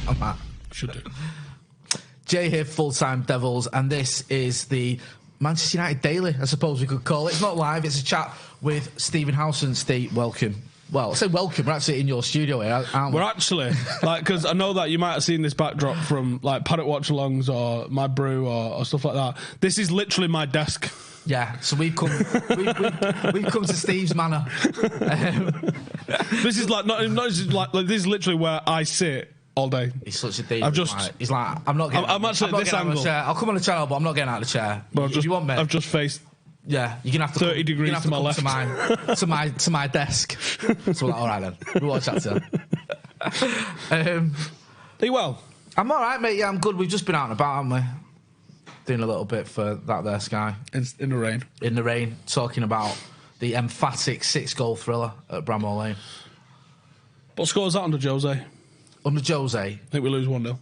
on that. Should do. Jay here, Full-Time Devils, and this is the Manchester United Daily, I suppose we could call it. It's not live, it's a chat with Stephen Howson. Steve, welcome. Well, I say welcome, we're actually in your studio here, aren't we? We're actually, because I know that you might have seen this backdrop from, Paddock Watch-alongs or My Brew or stuff like that. This is literally my desk. Yeah, so we've come to Steve's manor. This is this is literally where I sit all day. He's such a diva. He's like, I'm actually at this angle. I'll come on the channel, but I'm not getting out of the chair. But if you want me, I've just faced. Yeah, you're gonna have to 30 degrees to my left, to my desk. So all right then, we watch that too. Are you well? I'm all right, mate. Yeah, I'm good. We've just been out and about, haven't we? Doing a little bit for that there Sky. In the rain. In the rain, talking about the emphatic 6-goal thriller at Bramall Lane. What score is that under Jose? Under Jose? I think we lose 1-0.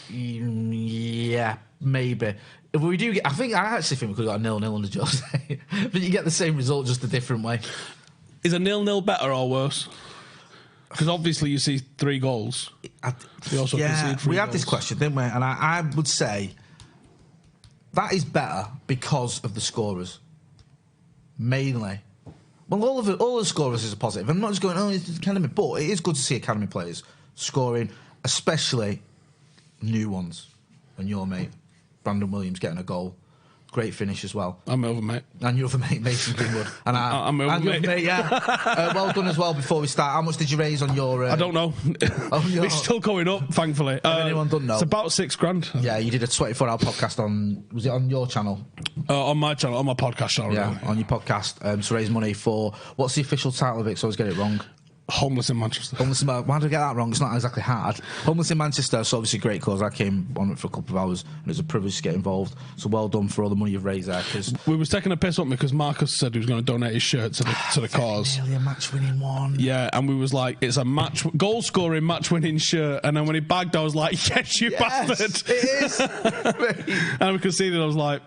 Yeah, maybe. If we do get, I actually think we could have got a 0-0 under Jose. But you get the same result, just a different way. Is a 0-0 better or worse? Because obviously you see 3 goals. We also concede 3 we had goals. this question, didn't we? And I would say that is better because of the scorers. Mainly. Well, all the scorers is a positive. I'm not just going, it's academy, but it is good to see academy players scoring, especially new ones. And your mate, Brandon Williams, getting a goal. Great finish as well. I'm my other mate. And your other mate, Mason Greenwood. And I'm my other mate. Yeah. Well done as well before we start. How much did you raise on your... I don't know. It's still going up, thankfully. If anyone doesn't know. It's about $6,000. Yeah, you did a 24-hour podcast on... Was it on your channel? On my channel, on my podcast channel. Yeah, on your podcast to raise money for... What's the official title of it, so I always get it wrong? Homeless in Manchester. Why did I get that wrong? It's not exactly hard. Homeless in Manchester, so obviously a great cause. I came on it for a couple of hours and it was a privilege to get involved. So well done for all the money you've raised there. Cause we was taking a piss on me because Marcus said he was going to donate his shirt to the cause. Nearly a match-winning one. Yeah, and we was like, it's a goal-scoring match-winning shirt. And then when he bagged, I was like, yes, you bastard. It is. And we conceded, I was like,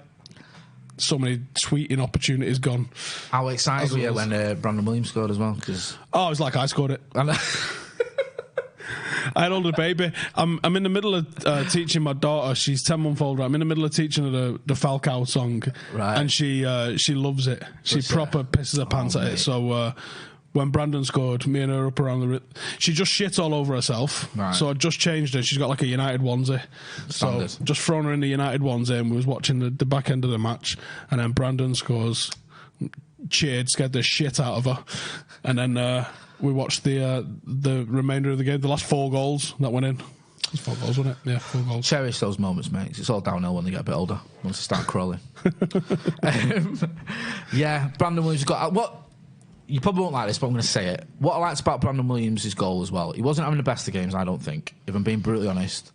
so many tweeting opportunities gone. How excited were you when Brandon Williams scored as well? Oh, it's like I scored it. I had older baby. I'm in the middle of teaching my daughter. She's 10-month-old. I'm in the middle of teaching her the Falcao song, right? And she loves it. She proper pisses her pants at it. So when Brandon scored, me and her up around she just shit all over herself. Right. So I just changed her. She's got like a United onesie. Standard. So just thrown her in the United onesie, and we was watching the back end of the match, and then Brandon scores, cheered, scared the shit out of her, and then we watched the remainder of the game, the last 4 goals that went in. It's 4 goals, wasn't it? Yeah, 4 goals. Cherish those moments, mate. It's all downhill when they get a bit older, once they start crawling. Yeah, Brandon Williams got... What... You probably won't like this, but I'm going to say it. What I liked about Brandon Williams' goal as well, he wasn't having the best of games, I don't think, if I'm being brutally honest.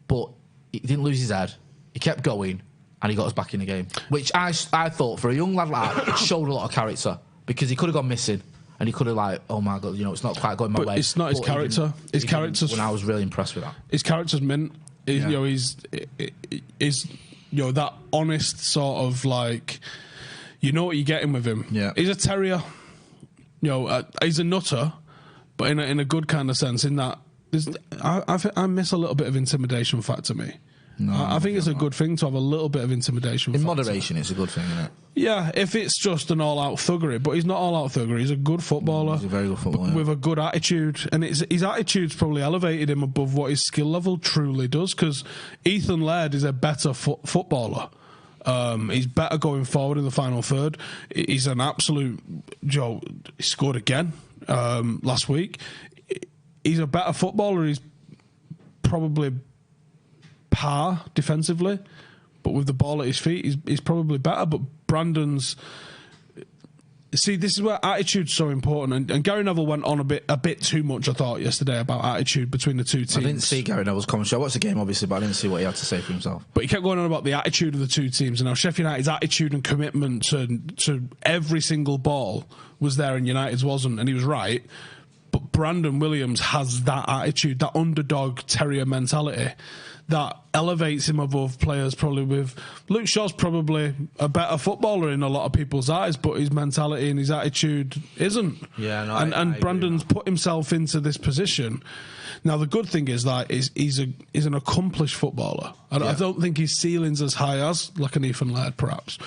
But he didn't lose his head. He kept going, and he got us back in the game. Which I thought, for a young lad like that, it showed a lot of character. Because he could have gone missing, and he could have oh my God, it's not quite going my way. It's not his character. His character's... When I was really impressed with that. His character's mint. He's that honest sort of you know what you're getting with him. Yeah. He's a terrier. He's a nutter, but in a good kind of sense. In that, I miss a little bit of intimidation factor me. No, I think it's a good thing to have a little bit of intimidation. In moderation, it's a good thing, isn't it? Yeah, if it's just an all-out thuggery, but he's not all-out thuggery. He's a good footballer. He's a very good footballer, with a good attitude, and his attitude's probably elevated him above what his skill level truly does. Because Ethan Laird is a better footballer. He's better going forward in the final third. He's an absolute Joe. He scored again last week. He's a better footballer. He's probably par defensively, but with the ball at his feet, he's probably better. But Brandon's... See, this is where attitude's so important, and Gary Neville went on a bit too much, I thought, yesterday about attitude between the two teams. I didn't see Gary Neville's commentary. I watched the game, obviously, but I didn't see what he had to say for himself. But he kept going on about the attitude of the two teams, and how Sheffield United's attitude and commitment to every single ball was there, and United's wasn't, and he was right. But Brandon Williams has that attitude, that underdog terrier mentality that elevates him above players probably with... Luke Shaw's probably a better footballer in a lot of people's eyes, but his mentality and his attitude isn't. Yeah, no, and Brandon's put himself into this position. Now, the good thing is that he's an accomplished footballer. I don't think his ceiling's as high as like an Ethan Laird, perhaps,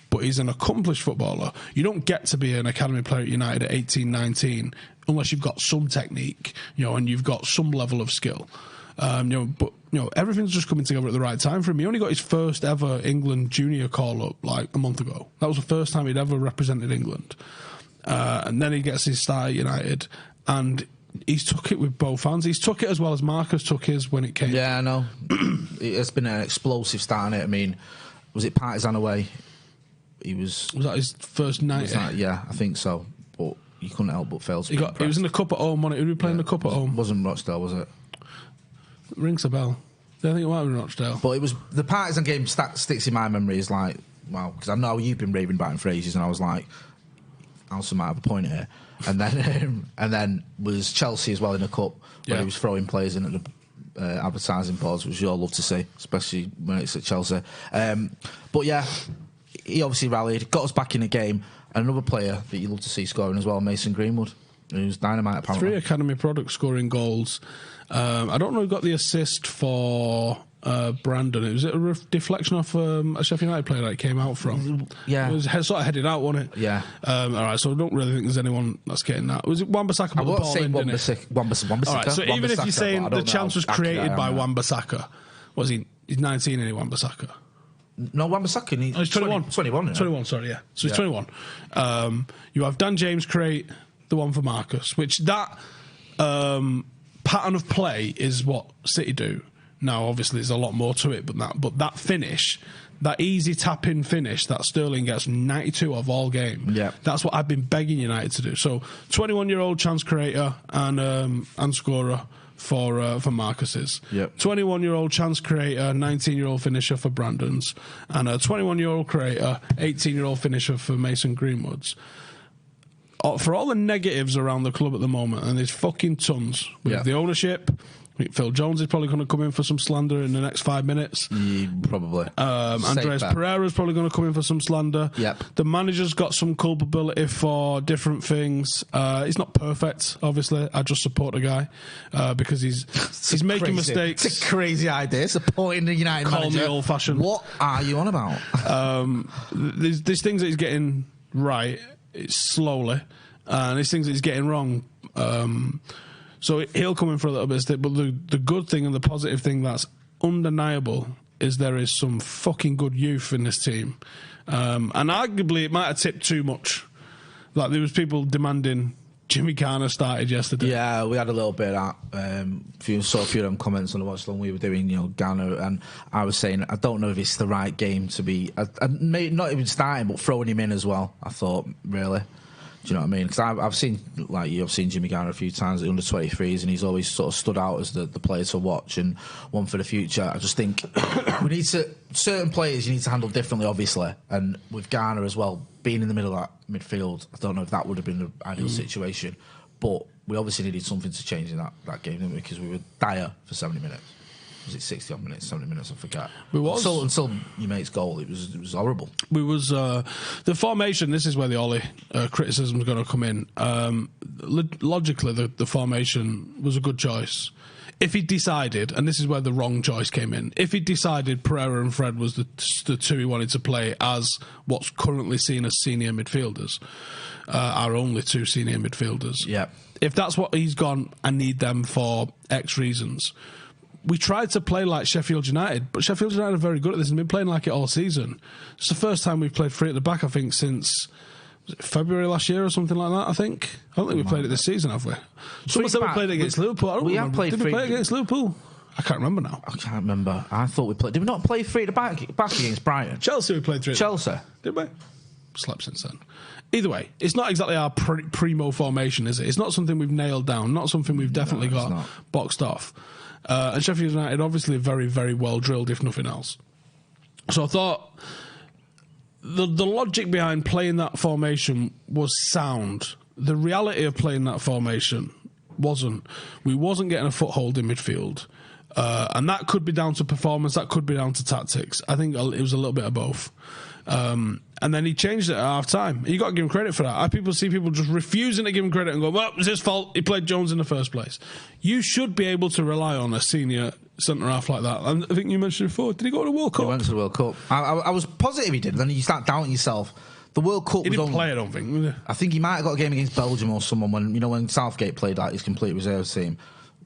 but he's an accomplished footballer. You don't get to be an academy player at United at 18, 19 unless you've got some technique, and you've got some level of skill. But everything's just coming together at the right time for him. He only got his first ever England junior call-up like a month ago. That was the first time he'd ever represented England. And then he gets his start at United, and he's took it with both hands. He's took it as well as Marcus took his when it came. Yeah, I know. It's been an explosive start, I mean, was it Partizan away? Was that his first night? Yeah, I think so. But you couldn't help but fail to be he was in the cup at home, wasn't it? Who were playing the cup at home? Wasn't Rochdale, was it? Rings a bell. I think it might have been Rochdale. But it was the Partizan game sticks in my memory as like, wow, because I know you've been raving about him for ages, and I was like, Howson might have a point here. And then was Chelsea as well in the cup, where he was throwing players in at the advertising boards, which you all love to see, especially when it's at Chelsea. But yeah, he obviously rallied, got us back in the game. And another player that you love to see scoring as well, Mason Greenwood, who's dynamite apparently. 3 academy products scoring goals. I don't know who got the assist for Brandon. Was it a deflection off a Sheffield United player that it came out from? Yeah. It was sort of headed out, wasn't it? Yeah. All right, so I don't really think there's anyone that's getting that. Was it Wan-Bissaka put the ball in, didn't it? Wan-Bissaka. All right, so even if you're saying the chance was created by Wan-Bissaka, was he? He's 19, isn't he, Wan-Bissaka? No, Wan-Bissaka. He's 21. 21, 21, sorry, yeah. So he's 21. You have Dan James create the one for Marcus, which that pattern of play is what City do. Now, obviously, there's a lot more to it, but that finish, that easy tap-in finish that Sterling gets 92 of all game, that's what I've been begging United to do. So, 21-year-old chance creator and scorer for Marcus's. 21-year-old chance creator, 19-year-old finisher for Brandon's, and a 21-year-old creator, 18-year-old finisher for Mason Greenwood's. For all the negatives around the club at the moment, and there's fucking tons, with the ownership, Phil Jones is probably going to come in for some slander in the next 5 minutes. Probably. Andres Pereira's probably going to come in for some slander. The manager's got some culpability for different things. He's not perfect, obviously. I just support the guy because he's making mistakes. It's a crazy idea, supporting the United manager. Call me old-fashioned. What are you on about? There's things that he's getting right. It's slowly, and there's things that he's getting wrong. So he'll come in for a little bit of stick, but the good thing and the positive thing that's undeniable is there is some fucking good youth in this team. And arguably it might have tipped too much. Like there was people demanding Jimmy Garner started yesterday. Yeah, we had a little bit of that. Saw a few of them comments on the watch along we were doing, Garner, and I was saying I don't know if it's the right game to be, not even starting, but throwing him in as well. I thought, really. Do you know what I mean? Because I've seen, like you've seen Jimmy Garner a few times at under 23s, and he's always sort of stood out as the player to watch and one for the future. I just think we need certain players you need to handle differently, obviously, and with Garner as well being in the middle of that midfield, I don't know if that would have been the ideal situation, but we obviously needed something to change in that game, didn't we? Because we were dire for 70 minutes. Was it 60 odd minutes, 70 minutes? I forget. Until your mate's goal, it was horrible. The formation. This is where the Ollie criticism is going to come in. Logically, the formation was a good choice. If he decided, and this is where the wrong choice came in, if he decided Pereira and Fred was the two he wanted to play as what's currently seen as senior midfielders, our only 2 senior midfielders. If that's what he's gone, I need them for X reasons. We tried to play like Sheffield United, but Sheffield United are very good at this and been playing like it all season. It's the first time we've played 3 at the back, I think, since February last year or something like that, I think. I don't think we've played it this season, have we? Someone said we played it against Liverpool. I don't remember. Did we play it against Liverpool? I can't remember now. I can't remember. I thought we played... Did we not play 3 at the back against Brighton? Chelsea we played 3 at Chelsea? Did we? Slept since then. Either way, it's not exactly our primo formation, is it? It's not something we've nailed down, not something we've definitely got boxed off. And Sheffield United obviously very, very well drilled, if nothing else. So I thought the logic behind playing that formation was sound. The reality of playing that formation wasn't. We wasn't getting a foothold in midfield. And that could be down to performance, that could be down to tactics. I think it was a little bit of both. And then he changed it at half time. You got to give him credit for that. I see people just refusing to give him credit and go, well, it was his fault. He played Jones in the first place. You should be able to rely on a senior centre half like that. And I think you mentioned before, did he go to the World Cup? He went to the World Cup. I was positive he did. Then you start doubting yourself. The World Cup. He didn't play, I don't think. I think he might have got a game against Belgium or someone when Southgate played like his complete reserve team.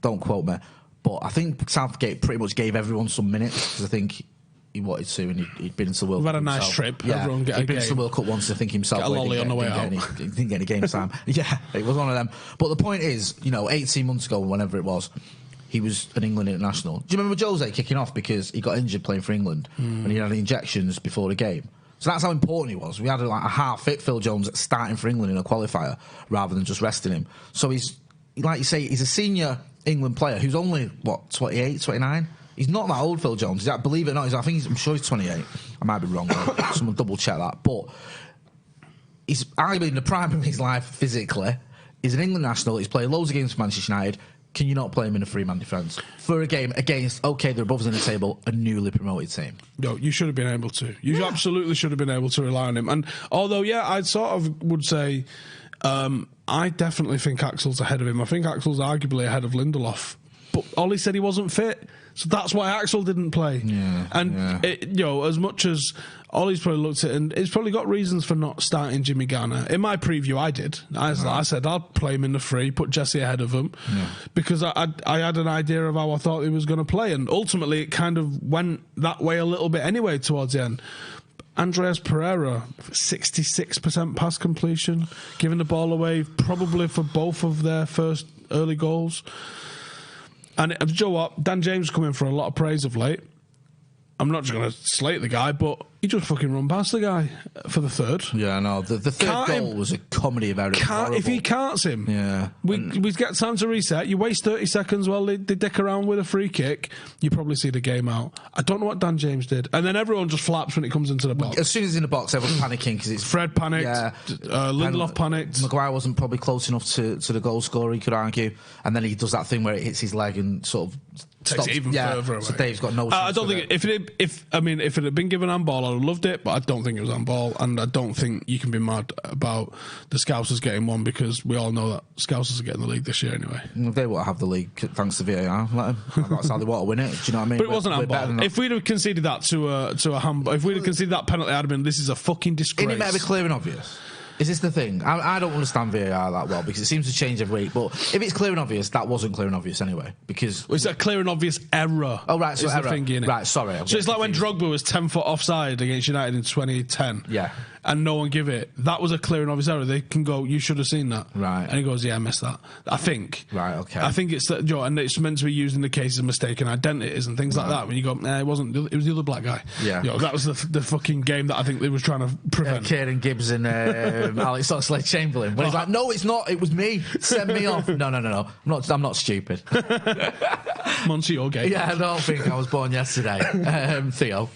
Don't quote me. But I think Southgate pretty much gave everyone some minutes because I think he wanted to, and he'd been to the World Cup. We've had a nice himself. trip. Yeah, Everyone get he'd a been game. to the World Cup once, I think himself. Get a lolly on the way out. He didn't get any game time. Yeah, it was one of them. But the point is, 18 months ago, whenever it was, he was an England international. Do you remember Jose kicking off because he got injured playing for England and he had injections before the game? So that's how important he was. We had a half-fit Phil Jones starting for England in a qualifier rather than just resting him. So he's, like you say, he's a senior England player who's only, 28, 29? He's not that old, Phil Jones. Believe it or not, I'm sure he's 28. I might be wrong, though. Someone double-check that. But he's arguably in the prime of his life physically. He's an England national. He's played loads of games for Manchester United. Can you not play him in a three-man defence for a game against, they're above us in the table, a newly promoted team? No, you should have been able to. You absolutely should have been able to rely on him. And although, I sort of would say, I definitely think Axel's ahead of him. I think Axel's arguably ahead of Lindelof. But Ollie said he wasn't fit, so that's why Axel didn't play. Yeah, and as much as Ollie's probably looked at it, and he's probably got reasons for not starting Jimmy Garner. In my preview, I did. I said I'll play him in the free, put Jesse ahead of him, because I had an idea of how I thought he was going to play, and ultimately it kind of went that way a little bit anyway towards the end. Andreas Pereira, 66% pass completion, giving the ball away probably for both of their first early goals. And do you know what? Dan James is coming for a lot of praise of late. I'm not just going to slate the guy, but he just fucking run past the guy for the third. Yeah, no, the third goal was a comedy of error. If he carts him, we get time to reset. You waste 30 seconds while they dick around with a free kick, you probably see the game out. I don't know what Dan James did. And then everyone just flaps when it comes into the box. As soon as it's in the box, everyone's panicking because it's... Fred panicked, Lindelof panicked. Maguire wasn't probably close enough to the goal scorer, he could argue. And then he does that thing where it hits his leg and sort of... Takes it even further away. So Dave's got no... I don't think... If it had been given handball, I'd have loved it, but I don't think it was handball, and I don't think you can be mad about the Scousers getting one, because we all know that Scousers are getting the league this year anyway. They won't have the league thanks to VAR. Let them. That's how they want to win it. Do you know what I mean? But it wasn't handball. If we'd have conceded that to a handball, if we'd have conceded that penalty, I'd have been, this is a fucking disgrace. Isn't it better be clear and obvious? Is this the thing? I don't understand VAR that well because it seems to change every week. But if it's clear and obvious, that wasn't clear and obvious anyway. Because it's a clear and obvious error. Oh right, so error. The thing, right, sorry. So it's like when Drogba was 10 foot offside against United in 2010. Yeah. And no one give it. That was a clear and obvious error. They can go, you should have seen that. Right. And he goes, yeah, I missed that. I think. Right, okay. I think it's that, and it's meant to be used in the cases of mistaken identities and things like that. When you go, it wasn't. It was the other black guy. Yeah. That was the fucking game that I think they was trying to prevent. Kieran Gibbs and Alex Oxlade-Chamberlain. When he's like, no, it's not. It was me. Send me off. No. I'm not stupid. Monty, your game. Yeah, I don't think I was born yesterday. Theo.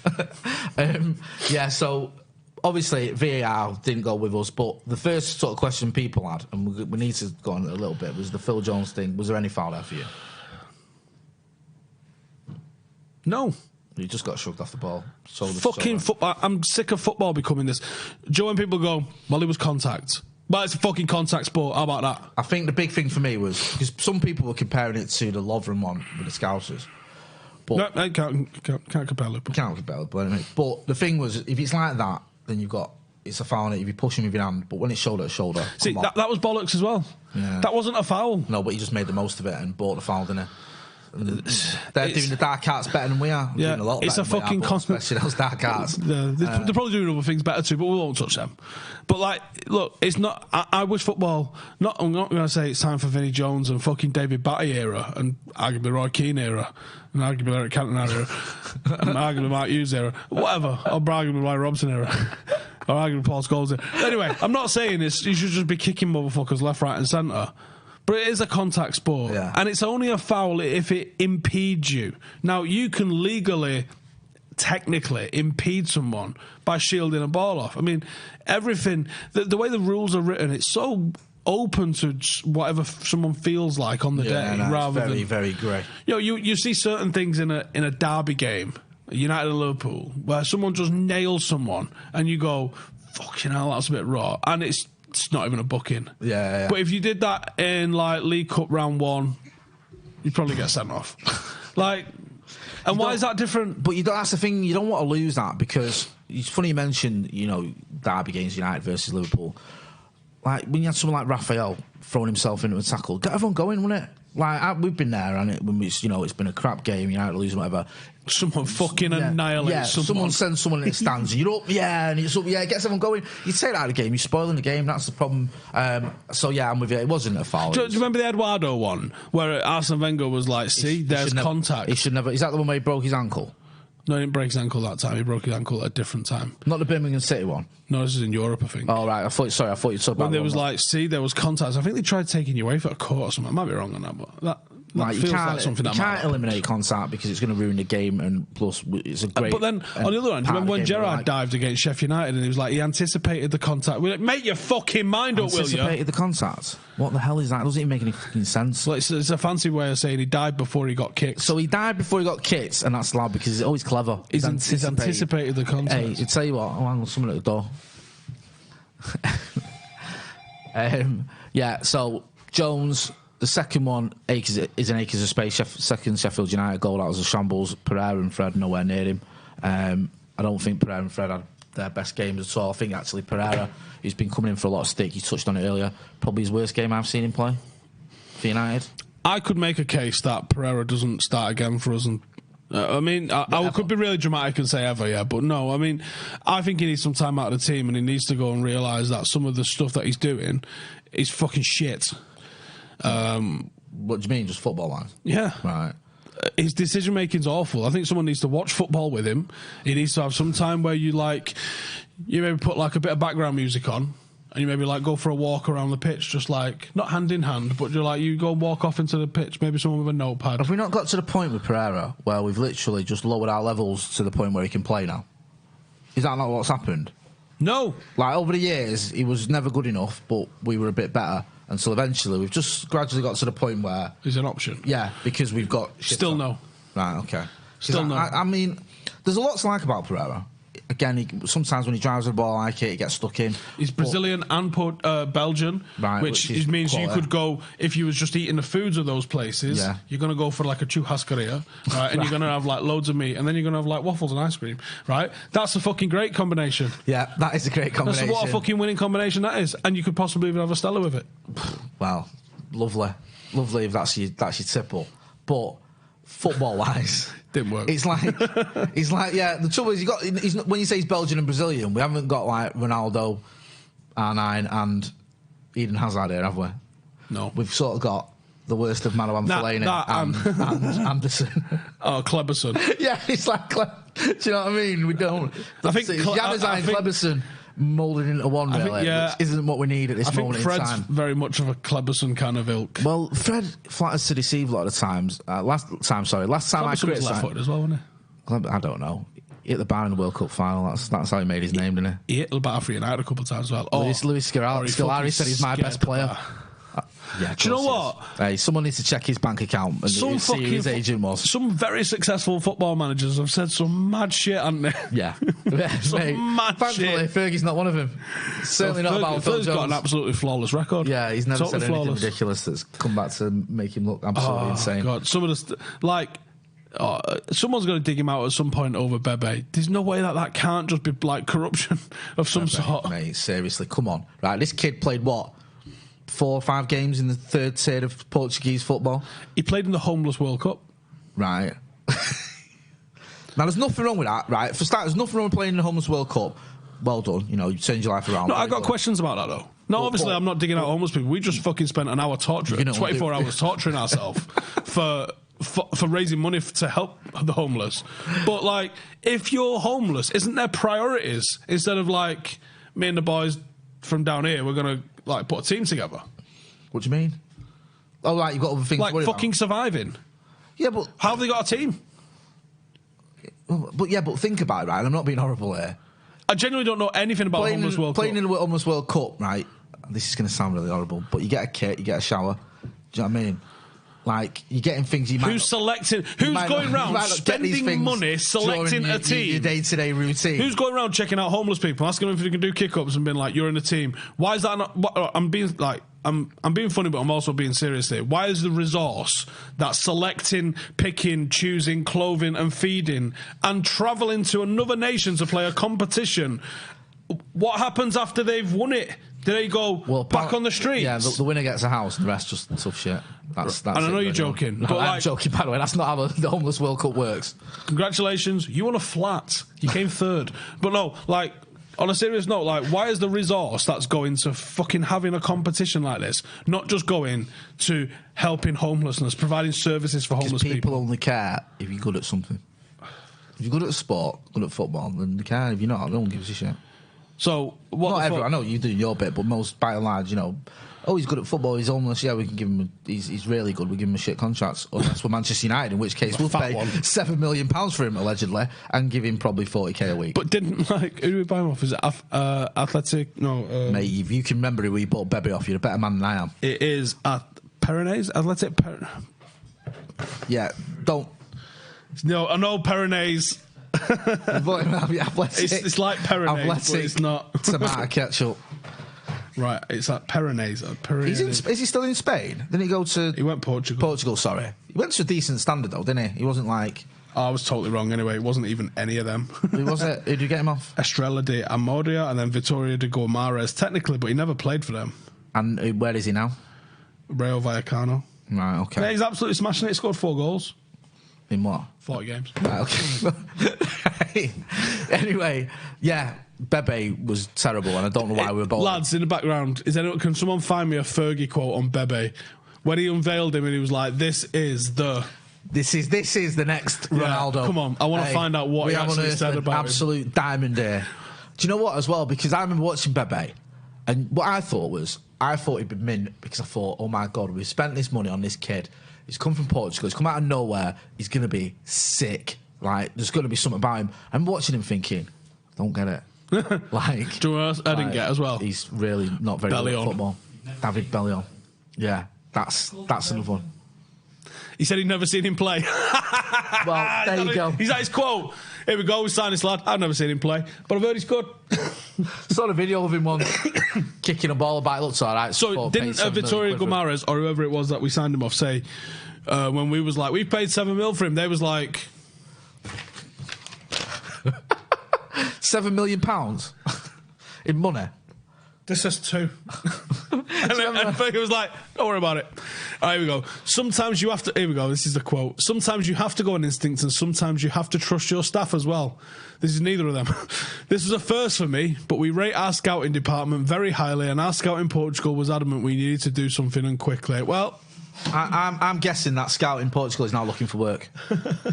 So obviously VAR didn't go with us, but the first sort of question people had, and we need to go on a little bit, was the Phil Jones thing. Was there any foul there for you? No. You just got shrugged off the ball. Fucking football. I'm sick of football becoming this. Joe, when people go, well, it was contact. But it's a fucking contact sport. How about that? I think the big thing for me was, because some people were comparing it to the Lovren one with the Scousers. But no, can't compare it. Can't compare it, but the thing was, if it's like that, then you've got, it's a foul if you push him with your hand, but when it's shoulder to shoulder. See, that was bollocks as well. Yeah. That wasn't a foul. No, but he just made the most of it and bought the foul, didn't he? They're doing the dark arts better than we are. Yeah, doing a lot it's a fucking especially those dark arts. They're probably doing other things better too, but we won't touch them. But look, it's not. I wish football. I'm not going to say it's time for Vinnie Jones and fucking David Batty era, and arguably Roy Keane era, and arguably Eric Cantona era, and arguably Mark Hughes era, whatever, or arguably Ryan Robson era. Or arguably Paul Scholes era. Anyway, I'm not saying this. You should just be kicking motherfuckers left, right, and centre. But it is a contact sport, and it's only a foul if it impedes you. Now, you can legally, technically, impede someone by shielding a ball off. I mean, everything, the way the rules are written, it's so open to whatever someone feels like on the day, rather very, than very grey. You see certain things in a derby game, United and Liverpool, where someone just nails someone, and you go, "Fucking hell, that's a bit raw," and it's not even a booking. Yeah. But if you did that in like League Cup round 1, you'd probably get sent off. Like, and why is that different? But that's the thing. You don't want to lose that, because it's funny you mentioned, derby games, United versus Liverpool. Like, when you had someone like Raphael throwing himself into a tackle, get everyone going, wouldn't it? Like, we've been there, and it's been a crap game, United losing, whatever. Someone fucking annihilates someone. Someone sends someone in the stands, and you're up, and it's up, it gets everyone going. You take that out of the game, you're spoiling the game, that's the problem. So, I'm with you, it wasn't a foul. Do you remember the Eduardo one, where Arsene Wenger was like, there's contact? He should never. Is that the one where he broke his ankle? No, he didn't break his ankle that time. He broke his ankle at a different time. Not the Birmingham City one? No, this is in Europe, I think. Oh, right. I thought you said about when there was there was contact. I think they tried taking you away for a court or something. I might be wrong on that, but that feels like something that you can't eliminate contact, because it's going to ruin the game, and plus it's a great. But then on the other hand, do you remember when Gerrard dived against Sheffield United, and he was like, he anticipated the contact? We're like, make your fucking mind up, will you? Anticipated the contact? What the hell is that? It doesn't even make any fucking sense. Well, it's a fancy way of saying he died before he got kicked. So he died before he got kicked, and that's loud, because he's always clever. He's anticipated the contact. Hey, I tell you what, I'll hang on someone at the door. So Jones, the second one is an acres of space. Second Sheffield United goal, that was a shambles. Pereira and Fred nowhere near him. I don't think Pereira and Fred had their best games at all. I think actually Pereira, who's been coming in for a lot of stick, you touched on it earlier, probably his worst game I've seen him play for United. I could make a case that Pereira doesn't start again for us, and I could be really dramatic and say ever, but no. I mean, I think he needs some time out of the team, and he needs to go and realise that some of the stuff that he's doing is fucking shit. What do you mean, just football-wise? Yeah. Right. His decision making's awful. I think someone needs to watch football with him. He needs to have some time where you maybe put like a bit of background music on, and you maybe like go for a walk around the pitch, just like not hand in hand, but you go and walk off into the pitch. Maybe someone with a notepad. Have we not got to the point with Pereira where we've literally just lowered our levels to the point where he can play now? Is that not what's happened? No. Like, over the years, he was never good enough, but we were a bit better. And so eventually, we've just gradually got to the point where... He's an option. Yeah, because we've got... Still no. Right, okay. Still no. I mean, there's a lot to like about Pereira. Again, sometimes when he drives the ball like it, he gets stuck in. He's Brazilian and Belgian, right, which means quality. You could go, if you was just eating the foods of those places, you're going to go for like a churrascaria, right? And you're going to have like loads of meat, and then you're going to have like waffles and ice cream, right? That's a fucking great combination. Yeah, that is a great combination. That's what a fucking winning combination that is. And you could possibly even have a Stella with it. Well, lovely. Lovely if that's your tipple. But football-wise... Didn't work. It's like, the trouble is, when you say he's Belgian and Brazilian, we haven't got like Ronaldo, R9 and Eden Hazard here, have we? No. We've sort of got the worst of Marouane Fellaini and Anderson. Oh, Kleberson. Yeah, it's like, do you know what I mean? We don't. I think Januzaj and Kleberson moulded into one, really, which isn't what we need at this moment in time. I think Fred's very much of a Kleberson kind of ilk. Well, Fred flatters to deceive a lot of times. Last time I criticised... was left-footed as well, wasn't he? I don't know. He hit the bar in the World Cup final. That's how he made his name, didn't he? He hit the bar for United a couple of times as well. Luis Scolari said he's my best player. Yeah, do you know what? Hey, someone needs to check his bank account and see who his agent was. Some very successful football managers have said some mad shit, haven't they? Yeah. Some mad Thankfully, shit. Fergie's not one of them. Certainly not about Phil Jones. Fergie's got an absolutely flawless record. Yeah, he's never said anything ridiculous that's come back to make him look absolutely insane. God, some of the... someone's going to dig him out at some point over Bebe. There's no way that can't just be like corruption of some sort. Mate, seriously, come on. Right, this kid played what? 4 or 5 games in the third tier of Portuguese football. He played in the Homeless World Cup. Right. Now, there's nothing wrong with that, right? For starters, there's nothing wrong with playing in the Homeless World Cup. Well done. You know, you turned your life around. No, I've got questions about that, though. No, obviously, I'm not digging out homeless people. We just fucking spent an hour torturing, 24 hours torturing ourselves for raising money to help the homeless. But, like, if you're homeless, isn't there priorities? Instead of, like, me and the boys from down here, we're going to, like, put a team together. What do you mean? Oh, right, you've got other things like to worry fucking about. Surviving. Yeah, but... How have they got a team? But think about it, right? I'm not being horrible here. I genuinely don't know anything about Homeless World Cup. Playing in the Homeless World Cup, right? this is going to sound really horrible, but you get a kit, you get a shower. Do you know what I mean? Like, you're getting things you might... Who's going around spending money selecting a team? Your day-to-day routine. Who's going around checking out homeless people, asking them if they can do kick-ups and being like, you're in a team? Why is that not... I'm being funny, but I'm also being serious here. Why is the resource that's selecting, picking, choosing, clothing and feeding and travelling to another nation to play a competition... What happens after they've won it? Do they go back on the streets? Yeah, the winner gets a house and the rest just tough shit. That's and I know you're joking. No, I'm joking, by the way. That's not how the Homeless World Cup works. Congratulations, you won a flat. You came third. But no, like, on a serious note, like, why is the resource that's going to fucking having a competition like this not just going to helping homelessness, providing services for homeless people? People only care if you're good at something. If you're good at sport, good at football, then they care. If you're not, no one gives a shit. So, what not everyone, I know you do your bit, but most, by and large, you know, he's good at football, he's homeless, yeah, we can give him, he's really good, we give him a shit contract, unless we're Manchester United, in which case we'll pay £7 million for him, allegedly, and give him probably 40k a week. But didn't, like, who do we buy him off? Is it Athletic? No. Mate, if you can remember who we bought Bebe off, you're a better man than I am. It is Pyrenees? Athletic Yeah, don't. No, I know Pyrenees. It's like Pyrenees, but it's not. Tomato ketchup. Right, it's like Pyrenees. Is he still in Spain? Didn't he go to... He went Portugal. Portugal, sorry. He went to a decent standard, though, didn't he? He wasn't like... Oh, I was totally wrong anyway. It wasn't even any of them. Who was it? Who did you get him off? Estrella de Amoria and then Vitoria de Guimarães, technically, but he never played for them. And where is he now? Rayo Vallecano. Right, okay. Yeah, he's absolutely smashing it. He scored 4 goals. In what? 40 games. Right, okay. Anyway, yeah, Bebe was terrible, and I don't know why we were both... Lads, in the background, can someone find me a Fergie quote on Bebe? When he unveiled him and he was like, this is the next Ronaldo. Yeah, come on, I want to find out what he actually said about him. Absolute diamond here. Do you know what, as well? Because I remember watching Bebe, and what I thought he'd been mint, because I thought, oh my God, we've spent this money on this kid. He's come from Portugal. He's come out of nowhere. He's going to be sick. Like, there's going to be something about him. I'm watching him thinking, don't get it. Like, do you know what I didn't get as well? He's really not very good at football. David Bellion. Yeah, that's another one. He said he'd never seen him play. Well, there you go. He's at his quote. Here we go, we signed this lad. I've never seen him play, but I've heard he's good. Saw a video of him once kicking a ball about. It looks all right. So didn't Vitoria Guimarães or whoever it was that we signed him off say, when we was like, we paid $7 million for him, they was like... £7 million in money? This is 2. and Fergie was like, don't worry about it. All right, here we go. Sometimes you have to... Here we go, this is the quote. Sometimes you have to go on instinct and sometimes you have to trust your staff as well. This is neither of them. This was a first for me, but we rate our scouting department very highly and our scout in Portugal was adamant we needed to do something and quickly. Well... I'm guessing that scout in Portugal is now looking for work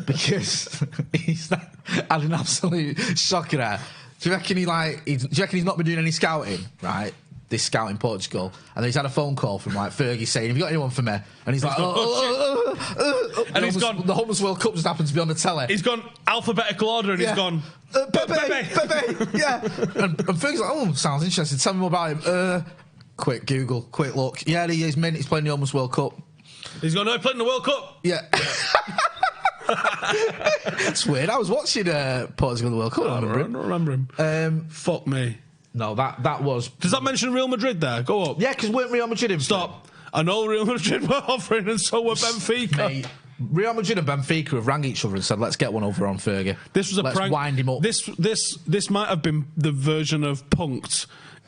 because he's had an absolute shocker there. Do you reckon he's not been doing any scouting, right? This scout in Portugal, and then he's had a phone call from like Fergie saying, "Have you got anyone for me?" And he's like, and he's gone. The Homeless World Cup just happened to be on the telly. He's gone alphabetical order, and he's gone Bebe, yeah. And Fergie's like, "Oh, sounds interesting. Tell me more about him." Quick Google, quick look. Yeah, he is mint. He's playing the Homeless World Cup. He's gone. No, playing the World Cup. Yeah. It's weird. I was watching Portugal in the World Cup. I don't remember him. Fuck me. No, that was... Does that mention Real Madrid there? Go up. Yeah, because weren't Real Madrid in... Stop. I know Real Madrid were offering and so were Benfica. Mate, Real Madrid and Benfica have rang each other and said, let's get one over on Fergie. This was a let's prank. Wind him up. This might have been the version of Punked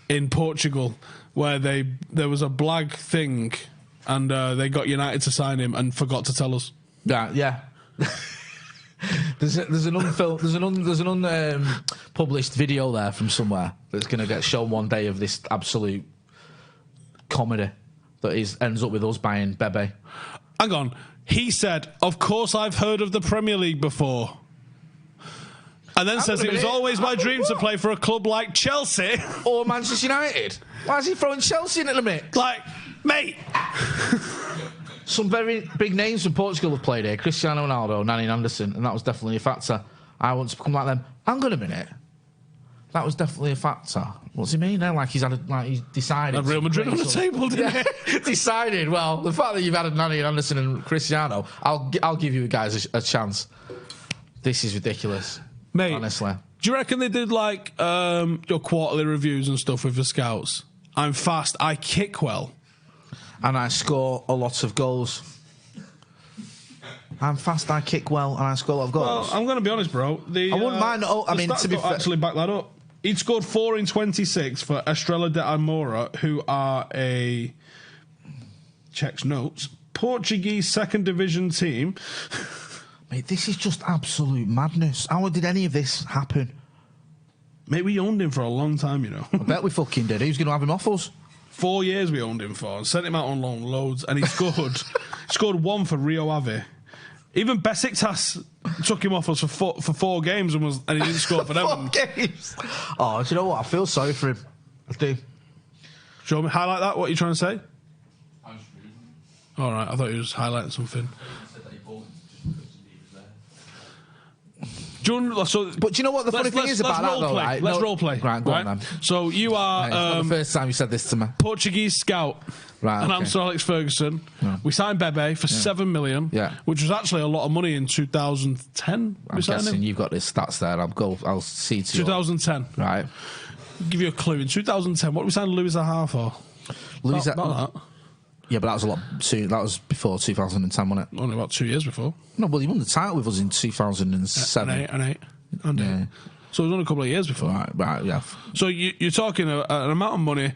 in Portugal where there was a blag thing and they got United to sign him and forgot to tell us. Yeah. There's an unpublished video there from somewhere that's going to get shown one day of this absolute comedy that ends up with us buying Bebe. Hang on. He said, of course I've heard of the Premier League before. And then says it was always my dream to play for a club like Chelsea. Or Manchester United. Why is he throwing Chelsea into the mix? Like, mate... Some very big names from Portugal have played here. Cristiano Ronaldo, Nani Anderson, and that was definitely a factor. I want to become like them. Hang on a minute. That was definitely a factor. What's he mean then? Like he's decided. Had Real Madrid on the table, didn't he? Decided. Well, the fact that you've had Nani and Anderson and Cristiano, I'll give you guys a chance. This is ridiculous, mate. Honestly, do you reckon they did like your quarterly reviews and stuff with the scouts? I'm fast. I kick well, and I score a lot of goals. I'm fast. I kick well, and I score a lot of goals. Well, I'm going to be honest, bro. I wouldn't mind. I mean, to be fair, actually back that up. He'd scored 4 in 26 for Estrela de Amora, who are a, checks notes, Portuguese second division team. Mate, this is just absolute madness. How did any of this happen? Mate, we owned him for a long time, you know. I bet we fucking did. Who's going to have him off us? 4 years we owned him for, and sent him out on loan loads, and he scored 1 for Rio Ave. Even Besiktas took him off us for 4 games and he didn't score for them. 4 games. Oh, do you know what? I feel sorry for him. I do. Show me, highlight that. What are you trying to say? All right, I thought you were just highlighting something. But do you know what the funny thing is about that, though? Right? Let's role play. Right, go on, then. So you are... It's not the first time you said this to me. Portuguese scout. Right, and I'm Sir Alex Ferguson. Yeah. We signed Bebe for 7 million, which was actually a lot of money in 2010. I'm guessing you've got this stats there. I'll see to 2010. Right. I'll give you a clue. In 2010, what did we sign Luis Zaha for? About that. Yeah, but that was a lot soon. That was before 2010, wasn't it? Only about 2 years before. No, well, he won the title with us in 2007. And eight. So it was only a couple of years before. Right, yeah. So you're talking an amount of money.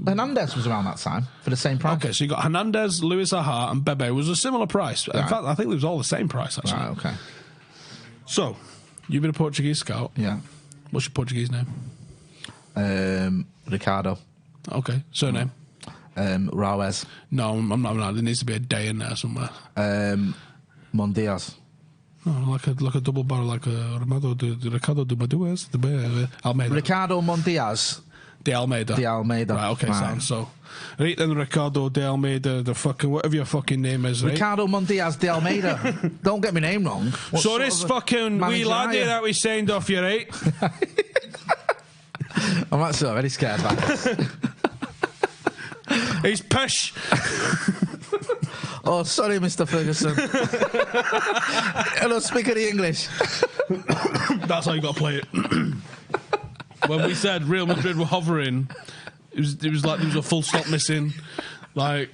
Hernandez was around that time for the same price. Okay, so you got Hernandez, Luis Zaha, and Bebe was a similar price. Right. In fact, I think it was all the same price, actually. Right, okay. So, you've been a Portuguese scout. Yeah. What's your Portuguese name? Ricardo. Okay, surname? Rauez. No, I'm not. There needs to be a day in there somewhere. Mondias. Oh, like a double barrel, like a Ricardo de Maduez, Almeida. Ricardo Mondias. De Almeida. Right, okay, right. So, right then, Ricardo de Almeida, the fucking, whatever your fucking name is, right? Ricardo Mondias de Almeida. Don't get my name wrong. So this fucking wee lad here that we signed off you, right? I'm actually already scared about this. He's pish. Oh, sorry, Mr. Ferguson. I don't speak any English. That's how you got to play it. When we said Real Madrid were hovering, it was like there was a full stop missing. Like,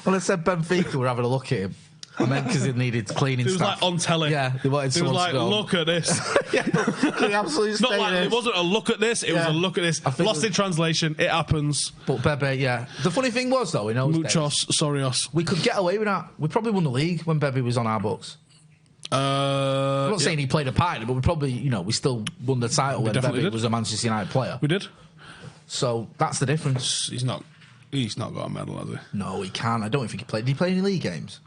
when I said Benfica were having a look at him, I meant because it needed cleaning stuff. It was like on telly. Yeah, they wanted someone to go. Look at this. Absolutely. Not like it wasn't a look at this. It was a look at this. Lost in translation. It happens. But Bebe, yeah. The funny thing was though, in those Muchos, sorrios. We could get away with that. We probably won the league when Bebe was on our books. I'm not saying he played a part in it, but we probably, we still won the title when Bebe was a Manchester United player. We did. So that's the difference. He's not got a medal, has he? No, he can't. I don't think he played. Did he play any league games?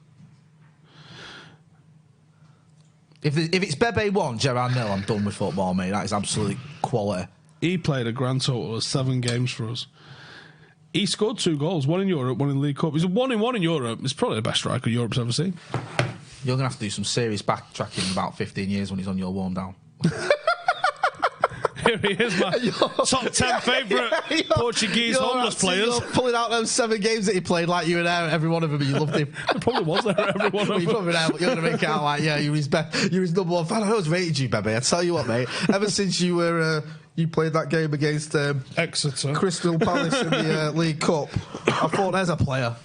If it's Bebe 1, Gerrard 0, I'm done with football, mate. That is absolute quality. He played a grand total of 7 games for us. He scored 2 goals, 1 in Europe, 1 in the League Cup. He's a 1-in-1 in Europe. He's probably the best striker Europe's ever seen. You're going to have to do some serious backtracking in about 15 years when he's on your warm down. Here he is, my top 10 favourite Portuguese homeless players. You're pulling out those 7 games that he played like you were there at every one of them and you loved him. I probably was there at every one of them. You're probably there, but you're going to make it out like, you're his number 1 fan. I always rated you, Bebe. I tell you what, mate. Ever since you were... you played that game against Exeter, Crystal Palace in the League Cup. I thought, there's a player.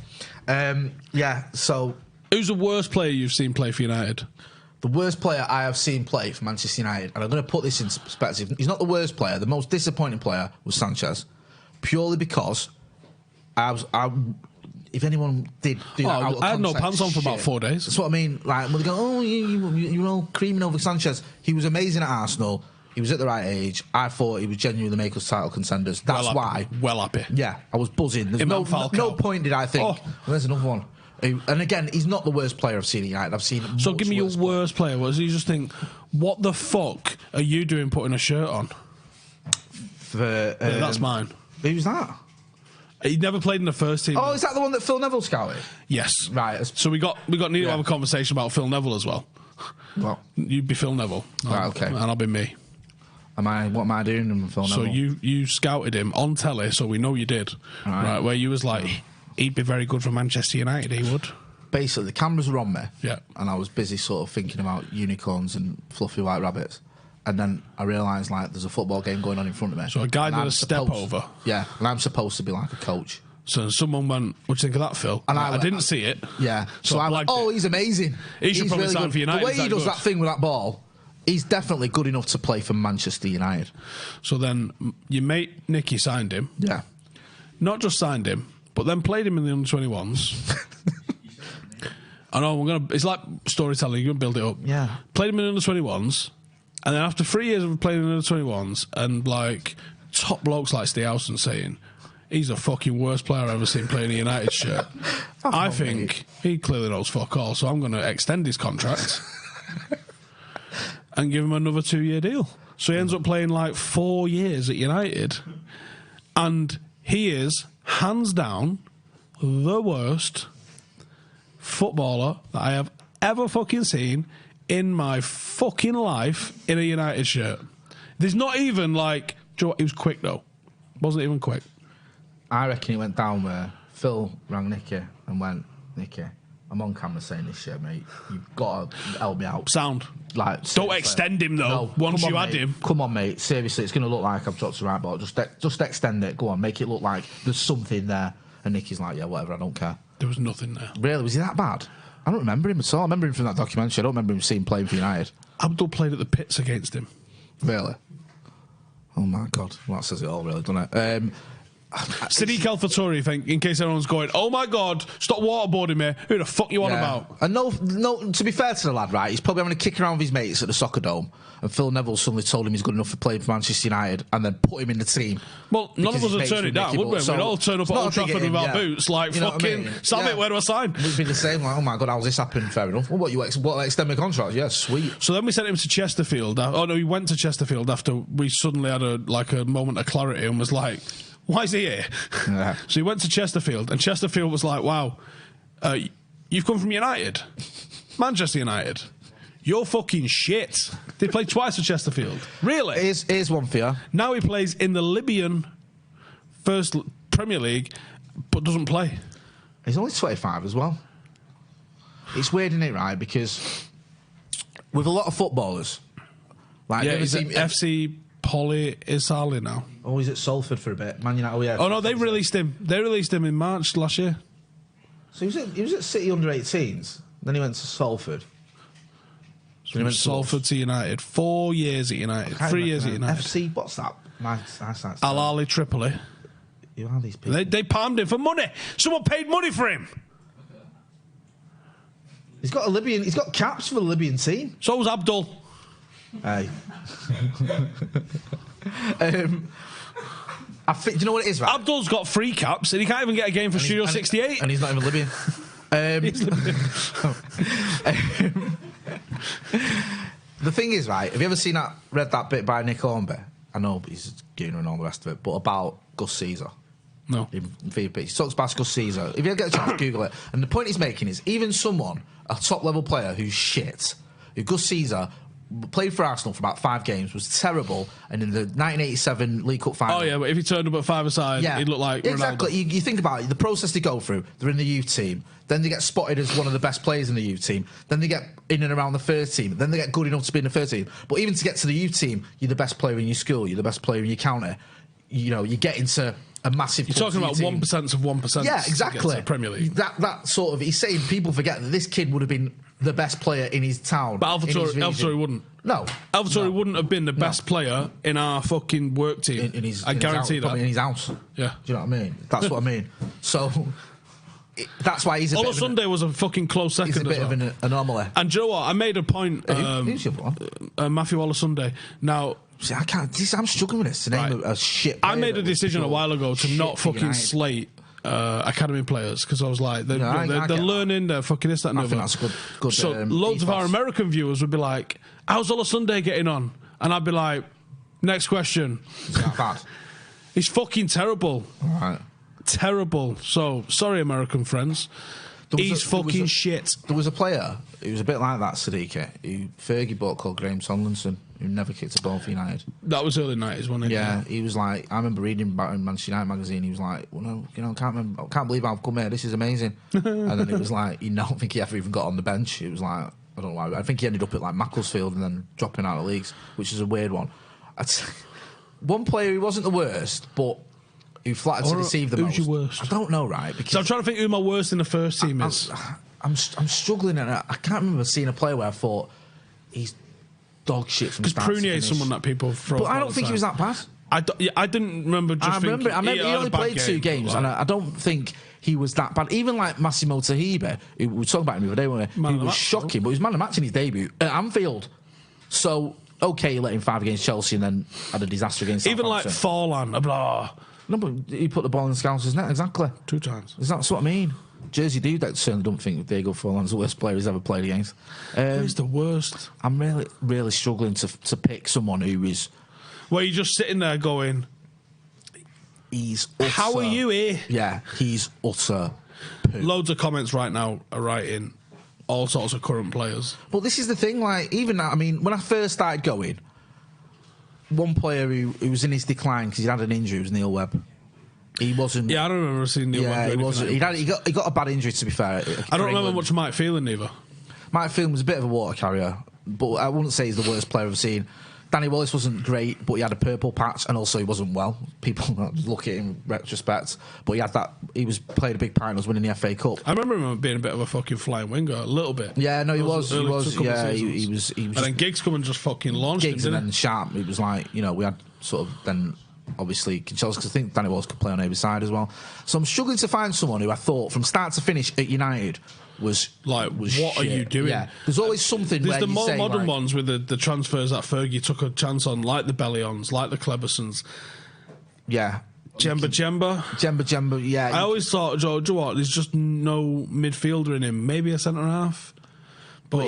So... Who's the worst player you've seen play for United? The worst player I have seen play for Manchester United, and I'm going to put this in perspective, he's not the worst player. The most disappointing player was Sanchez, purely because if anyone did do that, I had no pants on for about 4 days. That's what I mean. Like, when they go, you're all creaming over Sanchez. He was amazing at Arsenal. He was at the right age. I thought he would genuinely make us title contenders. That's why. Well happy. Yeah, I was buzzing. There's no point did I think. Oh. Well, there's another one. And again, he's not the worst player I've seen at United. I've seen. So give me your worst player. Was you just think, what the fuck are you doing putting a shirt on? That's mine. Who's that? He never played in the first team. Oh, is that the one that Phil Neville scouted? Yes. Right. So we need to have a conversation about Phil Neville as well. Well, you'd be Phil Neville. Right. Okay. And I'll be me. What am I doing? Phil So Neville? you scouted him on telly, so we know you did. Right, where you was like, he'd be very good for Manchester United, he would. Basically, the cameras were on me. Yeah. And I was busy sort of thinking about unicorns and fluffy white rabbits. And then I realised, like, there's a football game going on in front of me. So a guy did a step over. Yeah, and I'm supposed to be like a coach. So someone went, what do you think of that, Phil? And I didn't see it. Yeah. So I'm like, he's amazing. He should probably sign for United. The way he does that thing with that ball, he's definitely good enough to play for Manchester United. So then your mate Nicky signed him. Yeah. Not just signed him, but then played him in the under-21s. I know, it's like storytelling, you're going to build it up. Yeah. Played him in the under-21s, and then after 3 years of playing in the under-21s, and like top blokes like Steve Howson saying, he's the fucking worst player I've ever seen playing a United shirt. I think he clearly knows fuck all, so I'm going to extend his contract and give him another 2-year deal. So he ends up playing like 4 years at United, and he is, hands down, the worst footballer that I have ever fucking seen in my fucking life in a United shirt. There's not even like, do you know what, he was quick though. Wasn't even quick. I reckon he went down where Phil rang Nicky and went, Nicky, I'm on camera saying this shit, mate. You've got to help me out. Sound. Like, don't extend him though. Once you had him. Come on, mate. Seriously, it's going to look like I've dropped the right ball. Just extend it. Go on, make it look like there's something there. And Nicky's like, yeah, whatever, I don't care. There was nothing there. Really? Was he that bad? I don't remember him at all. I remember him from that documentary. I don't remember him seeing playing for United. Abdul played at the pits against him. Really? Oh my God. Well, that says it all, really, doesn't it? Sadiq El Faturi, think, in case everyone's going, oh my God, stop waterboarding me. Who the fuck you on about? And no, to be fair to the lad, right, he's probably having a kick around with his mates at the soccer dome, and Phil Neville suddenly told him he's good enough for playing for Manchester United, and then put him in the team. Well, none of us would turn it down, would we? So we'd all turn up at Old Trafford with our boots, like, fucking, Sam it, where do I sign? We'd be the same, like, oh my God, how's this happening? Fair enough. Well, what, extend my contract? Yeah, sweet. So then we sent him to Chesterfield. Oh no, he went to Chesterfield after we suddenly had a moment of clarity and was like, why is he here? Yeah. So he went to Chesterfield, and Chesterfield was like, wow, you've come from United? Manchester United? You're fucking shit. They played twice for Chesterfield. Really? Here's one for you. Now he plays in the Libyan First Premier League, but doesn't play. He's only 25 as well. It's weird, isn't it, right? Because with a lot of footballers... like, yeah, he's at FC Poly Isali now. Oh, he's at Salford for a bit. Man United. Oh, yeah. Oh no, they released him. They released him in March last year. So he was at City under-18s. Then he went to Salford. So he went Salford to United. 4 years at United. 3 years at United. FC, what's that? Nice Al Ahly Tripoli. Who are these people? They palmed him for money. Someone paid money for him. He's got caps for the Libyan team. So was Abdul. Hey. Do you know what it is, right? Abdul's got free caps and he can't even get a game for Studio 68. And he's not even Libyan. The thing is, right, have you ever read that bit by Nick Hornby? I know he's a gooner and all the rest of it, but about Gus Caesar. No. In VP. He talks about Gus Caesar. If you get a chance, Google it. And the point he's making is, even someone, a top-level player who's shit, who Gus Caesar played for Arsenal for about 5 games, was terrible, and in the 1987 League Cup final... Oh, yeah, but if he turned up at 5-a-side, he'd look like Ronaldo. Exactly. You think about it, the process they go through, they're in the youth team, then they get spotted as one of the best players in the youth team, then they get in and around the first team, then they get good enough to be in the first team. But even to get to the youth team, you're the best player in your school, you're the best player in your county. You know, you get into a massive... You're talking about 1% of 1%. Yeah, exactly. To the Premier League. That sort of... He's saying people forget that this kid would have been the best player in his town. But Alvatore wouldn't. No. Alvatore wouldn't have been the best player in our fucking work team. I guarantee that. In his house. Yeah. Do you know what I mean? That's what I mean. So... that's why he's a Ola Sunday was a fucking close second. He's a bit of an anomaly. And do you know what? I made a point. Who's your one? Matthew Ola Sunday. Now... See, I'm struggling with this. To name a shit player. I made a decision a while ago to not fucking slate academy players because I was like, they're learning, they're fucking this, that, and I think that's good. So loads of our American viewers would be like, how's Ola Sunday getting on? And I'd be like, next question. Is that bad? He's fucking terrible. All right. Terrible. So, sorry, American friends. He's fucking shit. There was a player who was a bit like that, Sadiqa, who Fergie bought called Graham Tomlinson, who never kicked a ball for United. That was early 90s, wasn't it? Yeah, he was like, I remember reading about in Manchester United magazine, he was like, well, no, I can't believe I've come here, this is amazing. And then it was like, you don't think he ever even got on the bench. It was like, I don't know why, I think he ended up at like Macclesfield and then dropping out of leagues, which is a weird one. One player who wasn't the worst, but who flattered to deceive the most. Who's your worst? I don't know, right? Because so I'm trying to think who my worst in the first team is. I'm struggling, and I can't remember seeing a player where I thought he's dog shit from start to Prunier finish. is someone that people throw. But I don't think he was that bad. I didn't remember. I remember he only played 2 games, and I don't think he was that bad. Even like Massimo Tahibe, we were talking about him the other day, weren't we? He was shocking, but he was man of the match in his debut at Anfield. So okay, he let him 5 against Chelsea and then had a disaster against even like Forlan, blah. No, but he put the ball in Scouser's net, exactly. 2 times. That's what I mean. Jersey dude, that certainly don't think Diego Forlan's the worst player he's ever played against. He's the worst. I'm really, really struggling to pick someone who is... Well, you're just sitting there going... He's utter... How are you here? Yeah, he's utter poo. Loads of comments right now are writing all sorts of current players. But this is the thing, like, even now, I mean, when I first started going... One player who was in his decline because he had an injury was Neil Webb. He wasn't. Yeah, I don't remember seeing Neil Webb. He wasn't. He got a bad injury, to be fair. I don't remember much of Mike Phelan either. Mike Phelan was a bit of a water carrier, but I wouldn't say he's the worst player I've seen. Danny Wallace wasn't great, but he had a purple patch, and also he wasn't well. People look at him in retrospect, but he had that. He played a big part in us winning the FA Cup. I remember him being a bit of a fucking flying winger, a little bit. Yeah, no, he was. Yeah, he was. And then Giggs come and just fucking launched Giggs him, and then Sharp. It was like, we had sort of then. Obviously, Chelsea, because I think Danny Wallace could play on either side as well. So I'm struggling to find someone who I thought from start to finish at United was what shit. are you doing? Yeah, there's always something. There's where the you more say, modern like, ones with the transfers that Fergie took a chance on, like the Bellions, like the Clebersons. Yeah. Jemba. Yeah. I always thought, Joe, what? There's just no midfielder in him. Maybe a centre half. But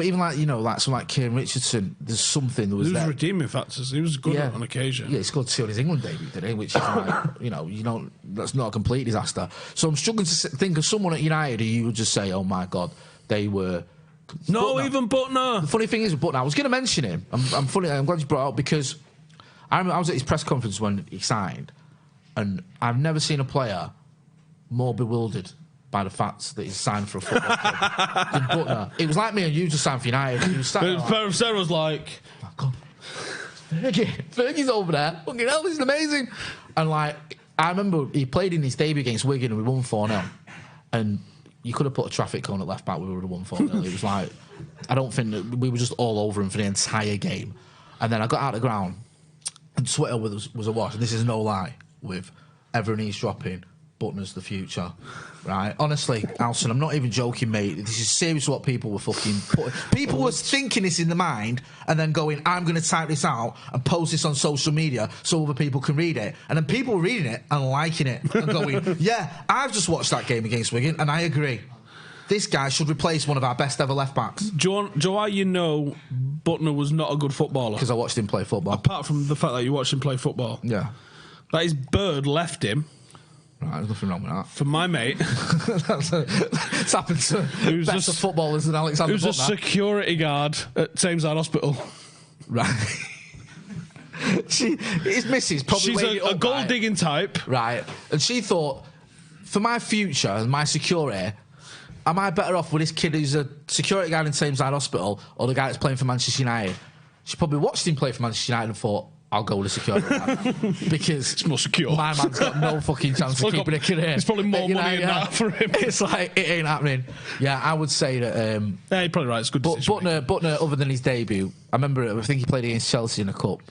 even like someone like Kieran Richardson, there's something there was. There was redeeming factors. He was good on occasion. Yeah, he scored 2 on his England debut today, which is like that's not a complete disaster. So I'm struggling to think of someone at United who you would just say, oh my god, they were. Even Butner. The funny thing is with Butner, I was going to mention him. I'm glad you brought it up because I was at his press conference when he signed, and I've never seen a player more bewildered by the fact that he's signed for a football club than Butner. It was like me and you just signed for United. He was Sarah was like, oh God, Fergie's over there. Fucking hell, this is amazing. And like, I remember he played in his debut against Wigan and we won 4-0. And you could have put a traffic cone at left back, we would have won 4-0. It was like, I don't think that we were just all over him for the entire game. And then I got out of the ground and Twitter was awash. And this is no lie, with everyone eavesdropping. Butner's the future, right? Honestly, Howson, I'm not even joking, mate. This is serious what people were fucking putting. People were thinking this in the mind and then going, I'm going to type this out and post this on social media so other people can read it. And then people were reading it and liking it and going, yeah, I've just watched that game against Wigan and I agree. This guy should replace one of our best ever left backs. Joe, Butner was not a good footballer. Because I watched him play football. Apart from the fact that you watched him play football. Yeah. That his bird left him. Right, there's nothing wrong with that. For my mate. It's happened to better footballers than Alexander Butner. Who's a security guard at Tameside Hospital. Right. His missus probably She's a gold-digging type. Right. And she thought, for my future and my security, am I better off with this kid who's a security guard in Tameside Hospital or the guy that's playing for Manchester United? She probably watched him play for Manchester United and thought, I'll go with the security guard because it's more secure. My man's got no fucking chance of keeping a career. There's probably more money in that for him. It's like, it ain't happening. Yeah, I would say that... yeah, you're probably right. It's good decision. Butner, other than his debut, I think he played against Chelsea in a cup.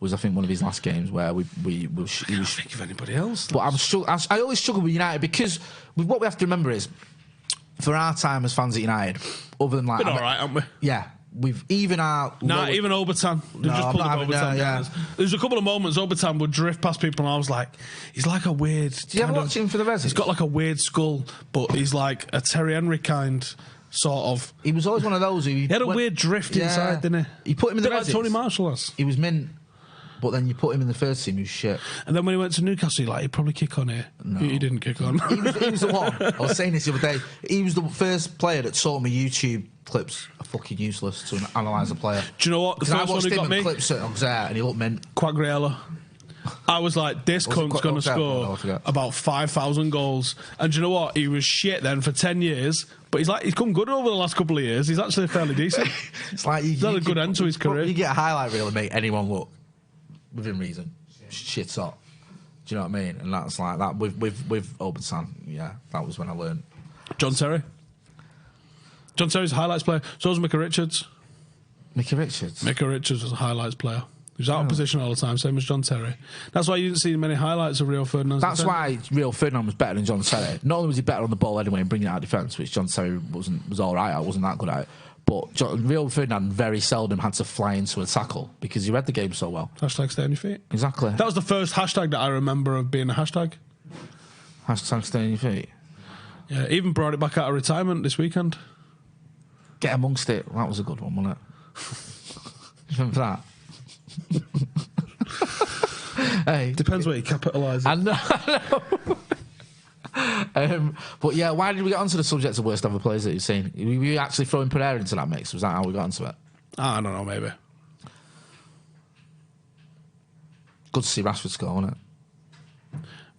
Was I think one of his last games where he was. I can't think of anybody else. But I always struggle with United because what we have to remember is, for our time as fans at United, other than like... Been all right, haven't we? Yeah. Even Obertan. They've just pulled up Obertan. Yeah. There's a couple of moments Obertan would drift past people and I was like, he's like a weird... Did you ever watch him for the Residents? He's got like a weird skull, but he's like a Terry Henry kind, sort of. He was always one of those who... He had a weird drift inside, didn't he? He put him in the Residents. Like Tony Marshall has. He was mint. But then you put him in the first team, who's shit. And then when he went to Newcastle, he'd probably kick on here. No. He didn't kick on. He was the one. I was saying this the other day. He was the first player that taught me YouTube clips are fucking useless to analyse a player. Do you know what? The Because I first one watched who him got and me, clips it on there, and he looked mint. Quagliarella. I was like, this cunt's going to score about 5,000 goals. And do you know what? He was shit then for 10 years, but he's come good over the last couple of years. He's actually fairly decent. It's like he's had a good end to his career. You get a highlight reel and make anyone look within reason. Shit hot. Do you know what I mean? And that's like that with Obersan. Yeah, that was when I learned. John Terry. John Terry's a highlights player. So was Micah Richards. Micah Richards? Micah Richards was a highlights player. He was out of position all the time, same as John Terry. That's why you didn't see many highlights of Rio Ferdinand. That's why Rio Ferdinand was better than John Terry. Not only was he better on the ball anyway and bringing it out of defence, which John Terry was all right. I wasn't that good at it. But Rio Ferdinand very seldom had to fly into a tackle because he read the game so well. Hashtag stay on your feet. Exactly. That was the first hashtag that I remember of being a hashtag. Hashtag stay on your feet. Yeah, even brought it back out of retirement this weekend. Get amongst it. That was a good one, wasn't it? Remember that? Hey, depends where you capitalise it. I know. But yeah, why did we get onto the subject of worst ever players that you've seen? Were you actually throwing Pereira into that mix? Was that how we got onto it? I don't know, maybe. Good to see Rashford score, wasn't it?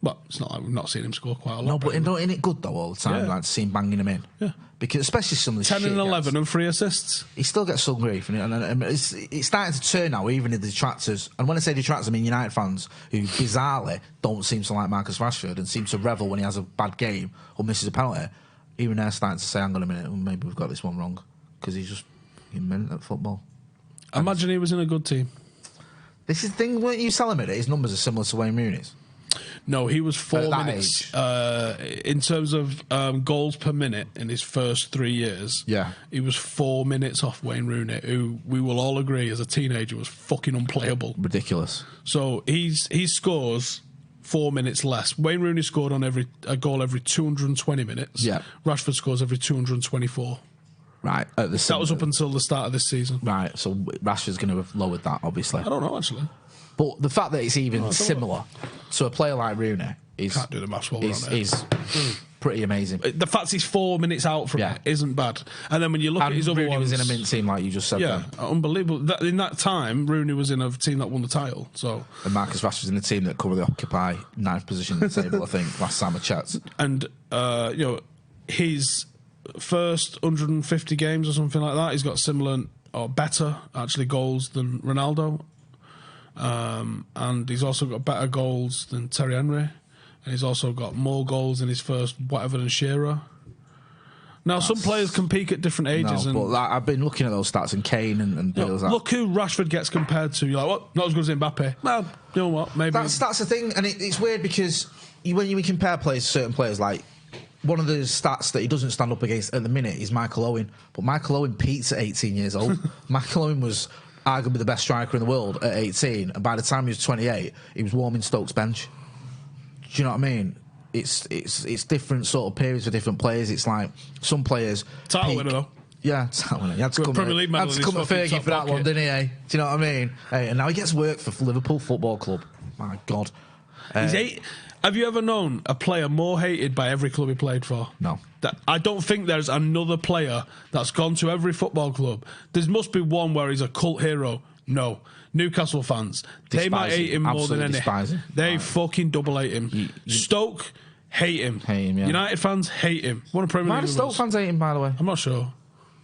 Well, it's not like we've not seen him score quite a lot. No, but isn't it good though all the time? Yeah. Like to see him banging him in. Yeah. Because especially some of the 10 shit and he 11 gets. and 3 assists. He still gets some grief, and it's starting to turn now, even in the detractors. And when I say detractors, I mean United fans who bizarrely don't seem to like Marcus Rashford and seem to revel when he has a bad game or misses a penalty. Even they're starting to say, hang on a minute, maybe we've got this one wrong. Because he's just mint at football. Imagine he was in a good team. This is the thing, weren't you telling me that his numbers are similar to Wayne Rooney's? No, he was 4 At that minutes. In terms of goals per minute in his first 3 years, Yeah. he was 4 minutes off Wayne Rooney, who we will all agree as a teenager was fucking unplayable. Ridiculous. So he scores 4 minutes less. Wayne Rooney scored on a goal every 220 minutes. Yeah. Rashford scores every 224. Right. That was up until the start of this season. Right, so Rashford's going to have lowered that, obviously. I don't know, actually. But the fact that it's even similar to a player like Rooney is Can't do the maths while we're on it. is pretty amazing. The fact he's 4 minutes out from it isn't bad. And then when you look at his other Rooney ones... was in a mint team, like you just said. Yeah, then. unbelievable. In that time, Rooney was in a team that won the title. So, And Marcus Rashford's in a team that currently occupy 9th position in the table, I think, last time I checked. and his first 150 games or something like that, he's got similar or better actually goals than Ronaldo. And he's also got better goals than Terry Henry, and he's also got more goals in his first whatever than Shearer. Now, some players can peak at different ages. No, but I've been looking at those stats, and Kane and Bale's that. Look who Rashford gets compared to. You're like, what? Not as good as Mbappe. Well, you know what? Maybe That's the thing, and it's weird because when you compare certain players, like one of the stats that he doesn't stand up against at the minute is Michael Owen. But Michael Owen peaked at 18 years old. Michael Owen was arguably the best striker in the world at 18, and by the time he was 28, he was warming Stoke's bench. Do you know what I mean? It's different sort of periods for different players. It's like some players title winner though. Yeah, title winner. He had to come Premier League medal at Fergie for that one, didn't he? Do you know what I mean? Hey, and now he gets work for Liverpool Football Club. My God. Have you ever known a player more hated by every club he played for? No. I don't think there's another player that's gone to every football club. There must be one where he's a cult hero. No. Newcastle fans, they might hate him more than any. They fucking double hate him. Stoke hate him. Yeah. United fans hate him. Why do Stoke fans hate him, by the way? I'm not sure.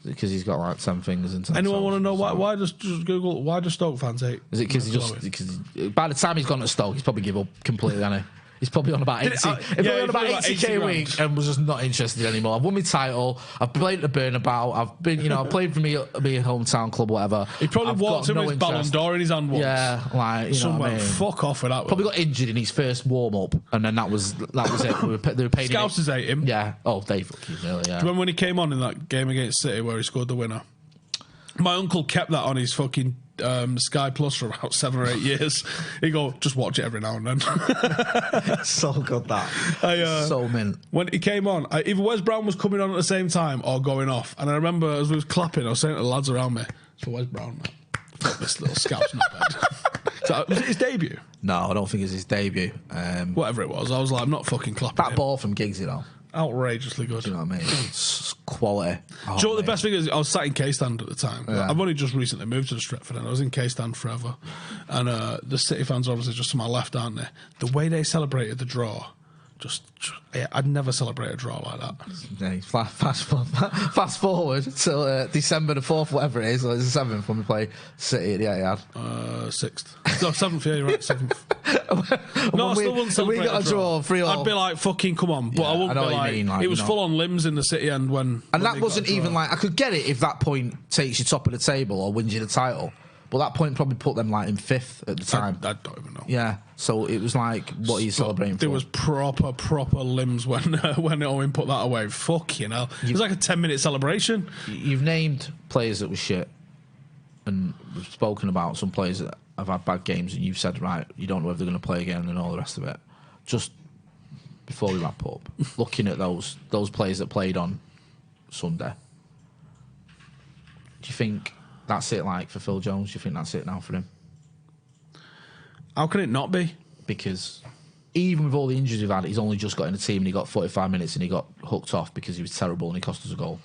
Because he's got like 7 fingers and 10 Anyone want to know why? why? Just Google why do Stoke fans hate? Is it because by the time he's gone to Stoke, he's probably give up completely, hasn't he? He's probably on about 80k a week and was just not interested anymore. I've won my title. I've played at the Burnabout. I've played for me hometown club, whatever. He probably walked in with Ballon d'Or in his hand once. Yeah, like you know what I mean? Fuck off with that. Probably got injured in his first warm up, and then that was it. They were paying Scousers hate him. Yeah. Oh, they fucking really. Yeah. Do you remember when he came on in that game against City where he scored the winner? My uncle kept that on his fucking Sky Plus for about 7 or 8 years. He go, just watch it every now and then. So good that. So mint. When he came on, either Wes Brown was coming on at the same time or going off. And I remember as we was clapping, I was saying to the lads around me, "So Wes Brown, man, fuck this little scout's not bad." So, was it his debut? No, I don't think it's his debut. Whatever it was, I was like, I'm not fucking clapping That him. ball from Giggs, Outrageously good. Do you know what I mean? It's quality. Do you know what the best thing is? I was sat in K-Stand at the time. Yeah. I've only just recently moved to the Stretford and I was in K-Stand forever. And the City fans are obviously just to my left, aren't they? The way they celebrated the draw, I'd never celebrate a draw like that. Yeah, fast forward till December the 4th, whatever it is, or it's the 7th when we play City at the Etihad. 6th. No, 7th, yeah, you're right, 7th. No, I still wouldn't celebrate we got a draw 3-all. I'd be like, fucking come on. But I wouldn't be like, it was full on limbs in the City end when... And that wasn't even like, I could get it if that point takes you top of the table or wins you the title. But that point probably put them like in 5th at the time. I don't even know. Yeah, so it was like, what are you celebrating for? There was proper limbs when Owen put that away. Fuck, you know. It was like a 10-minute celebration. You've named players that were shit, and we've spoken about some players that have had bad games, and you've said, right, you don't know if they're going to play again and all the rest of it. Just before we wrap up, looking at those players that played on Sunday, do you think that's it, like, for Phil Jones? Do you think that's it now for him? How can it not be? Because even with all the injuries we've had, he's only just got in the team and he got 45 minutes and he got hooked off because he was terrible and he cost us a goal.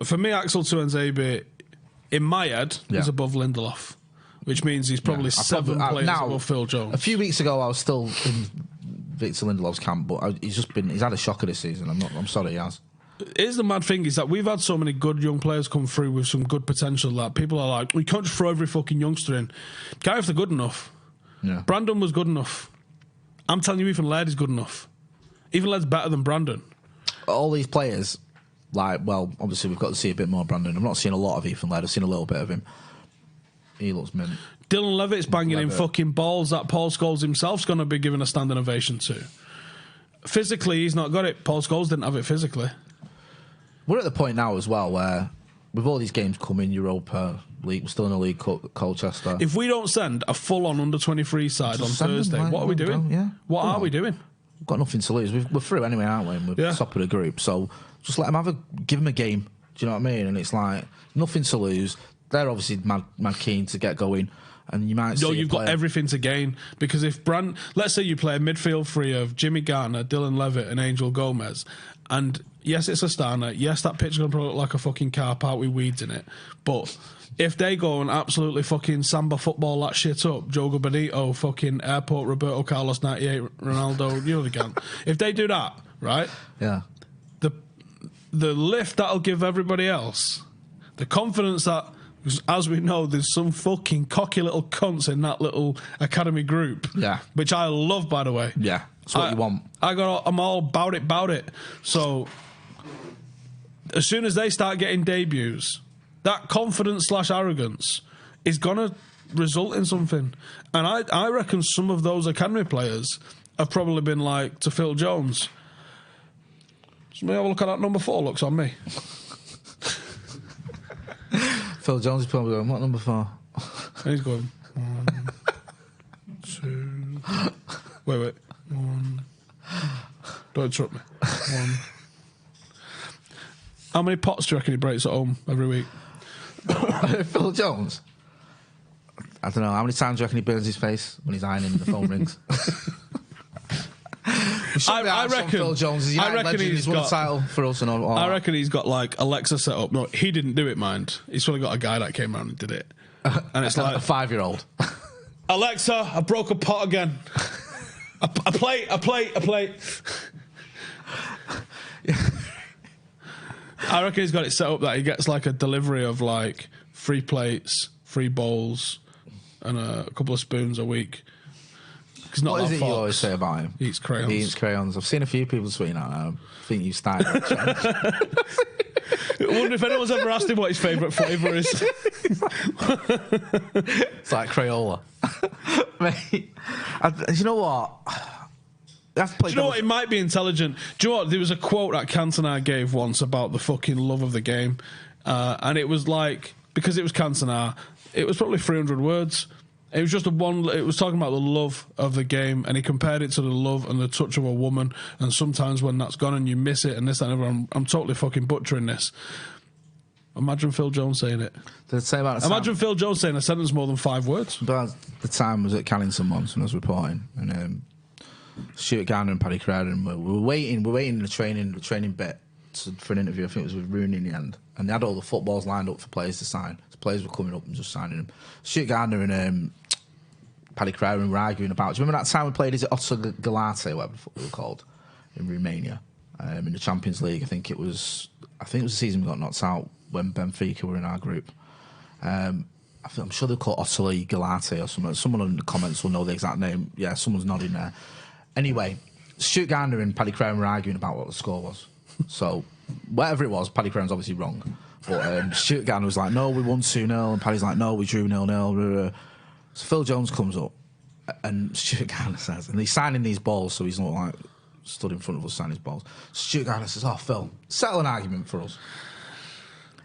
For me, Axel Tuanzebe, in my head, is above Lindelof, which means he's probably 7 players above Phil Jones. A few weeks ago, I was still in Victor Lindelof's camp, but he's had a shocker this season. I'm sorry, he has. Here's the mad thing is that we've had so many good young players come through with some good potential that people are like, we can't just throw every fucking youngster in. Can't if they're good enough. Yeah. Brandon was good enough. I'm telling you, Ethan Laird is good enough. Ethan Laird's better than Brandon. All these players, like, well, obviously we've got to see a bit more of Brandon. I've not seen a lot of Ethan Laird. I've seen a little bit of him. He looks mint. Dylan Levitt's banging in fucking balls that Paul Scholes himself's going to be given a standing ovation to. Physically, he's not got it. Paul Scholes didn't have it physically. We're at the point now as well where, with all these games coming, Europa League, we're still in the League Cup, Colchester. If we don't send a full-on under-23 side on Thursday, what are we doing? Yeah. What are we doing? We've got nothing to lose. We're through anyway, aren't we? And we're top of the group. So just let them give them a game. Do you know what I mean? And it's like, nothing to lose. They're obviously mad keen to get going. And you might you've got everything to gain, because if let's say you play a midfield three of Jimmy Garner, Dylan Levitt and Angel Gomez, and yes, it's Astana, yes, that pitch is going to look like a fucking car park with weeds in it, but if they go and absolutely fucking samba football that shit up, Jogo Bonito, fucking Airport, Roberto Carlos 98, Ronaldo, you know they can. If they do that, right? Yeah. The lift that'll give everybody else, the confidence that, as we know, there's some fucking cocky little cunts in that little academy group. Yeah. Which I love, by the way. Yeah. That's what you want. I'm all about it. So, as soon as they start getting debuts, that confidence / arrogance is going to result in something. And I reckon some of those academy players have probably been like to Phil Jones, somebody have a look at that number 4 looks on me. Phil Jones is probably going, what number 4? And he's going, 1, 2... Wait. 1... Don't interrupt me. 1... How many pots do you reckon he breaks at home every week? Phil Jones? I don't know. How many times do you reckon he burns his face when he's ironing and the phone rings? I reckon Phil Jones is he's won a title for us. I reckon he's got like Alexa set up. No, he didn't do it, mind. He's probably got a guy that came around and did it. And it's like a 5-year-old. Alexa, I broke a pot again. a plate. I reckon he's got it set up that he gets like a delivery of like 3 plates, 3 bowls, and a couple of spoons a week. What is it you always say about him? He eats crayons. He eats crayons. I've seen a few people tweeting out now. I think you started. I wonder if anyone's ever asked him what his favourite flavour is. It's like Crayola. Mate, you know what? Do you know what? It might be intelligent. Do you know what? There was a quote that Cantona gave once about the fucking love of the game. And it was like, because it was Cantona, it was probably 300 words. It was just it was talking about the love of the game, and he compared it to the love and the touch of a woman, and sometimes when that's gone and you miss it and this, that, and everything. I'm totally fucking butchering this. Imagine Phil Jones saying it. Did it say about the Imagine Phil Jones saying a sentence more than 5 words. But the time was at Callington once when I was reporting, and Stuart Gardner and Paddy Crowder were waiting in the training bit for an interview. I think it was with Rooney in the end, and they had all the footballs lined up for players to sign. So players were coming up and just signing them. Stuart Gardner and Paddy Crowder were arguing about. Do you remember that time we played? Is it Otto Galate, whatever we were called, in Romania, in the Champions League? I think it was the season we got knocked out when Benfica were in our group. I'm sure they're called Otto Galate or something. Someone in the comments will know the exact name. Yeah, someone's nodding there. Anyway, Stuart Gardner and Paddy Crowder were arguing about what the score was. So, whatever it was, Paddy Crowder's obviously wrong. But Stuart Gardner was like, no, we won 2-0. And Paddy's like, no, we drew 0-0. So Phil Jones comes up and Stuart Gardner says, and he's signing these balls, so he's not like stood in front of us signing his balls. Stuart Gardner says, oh, Phil, settle an argument for us.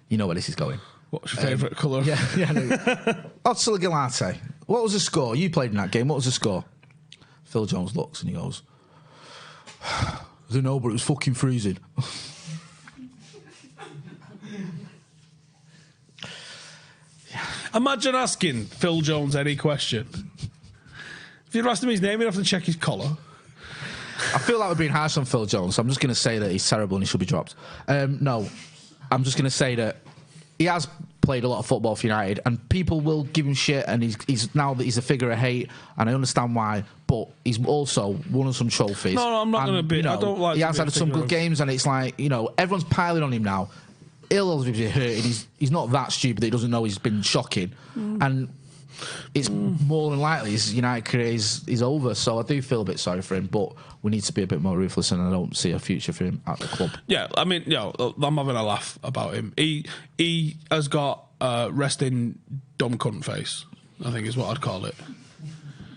You know where this is going. What's your favourite colour? Yeah. Otto Galate. What was the score? You played in that game. What was the score? Phil Jones looks and he goes, I don't know, but it was fucking freezing. Imagine asking Phil Jones any question. If you'd asked him his name, you'd have to check his collar. I feel like we're being harsh on Phil Jones, so I'm just going to say that he's terrible and he should be dropped. No, I'm just going to say that he has played a lot of football for United, and people will give him shit, and he's now that he's a figure of hate, and I understand why, but he's also won some trophies. No, I'm not going to be. I don't like. He has had some good games, and it's like, everyone's piling on him now. He'll obviously be hurt. He's not that stupid that he doesn't know he's been shocking, and it's more than likely his United career is over. So I do feel a bit sorry for him, but we need to be a bit more ruthless, and I don't see a future for him at the club. Yeah, I mean, I'm having a laugh about him. He has got resting dumb cunt face, I think is what I'd call it.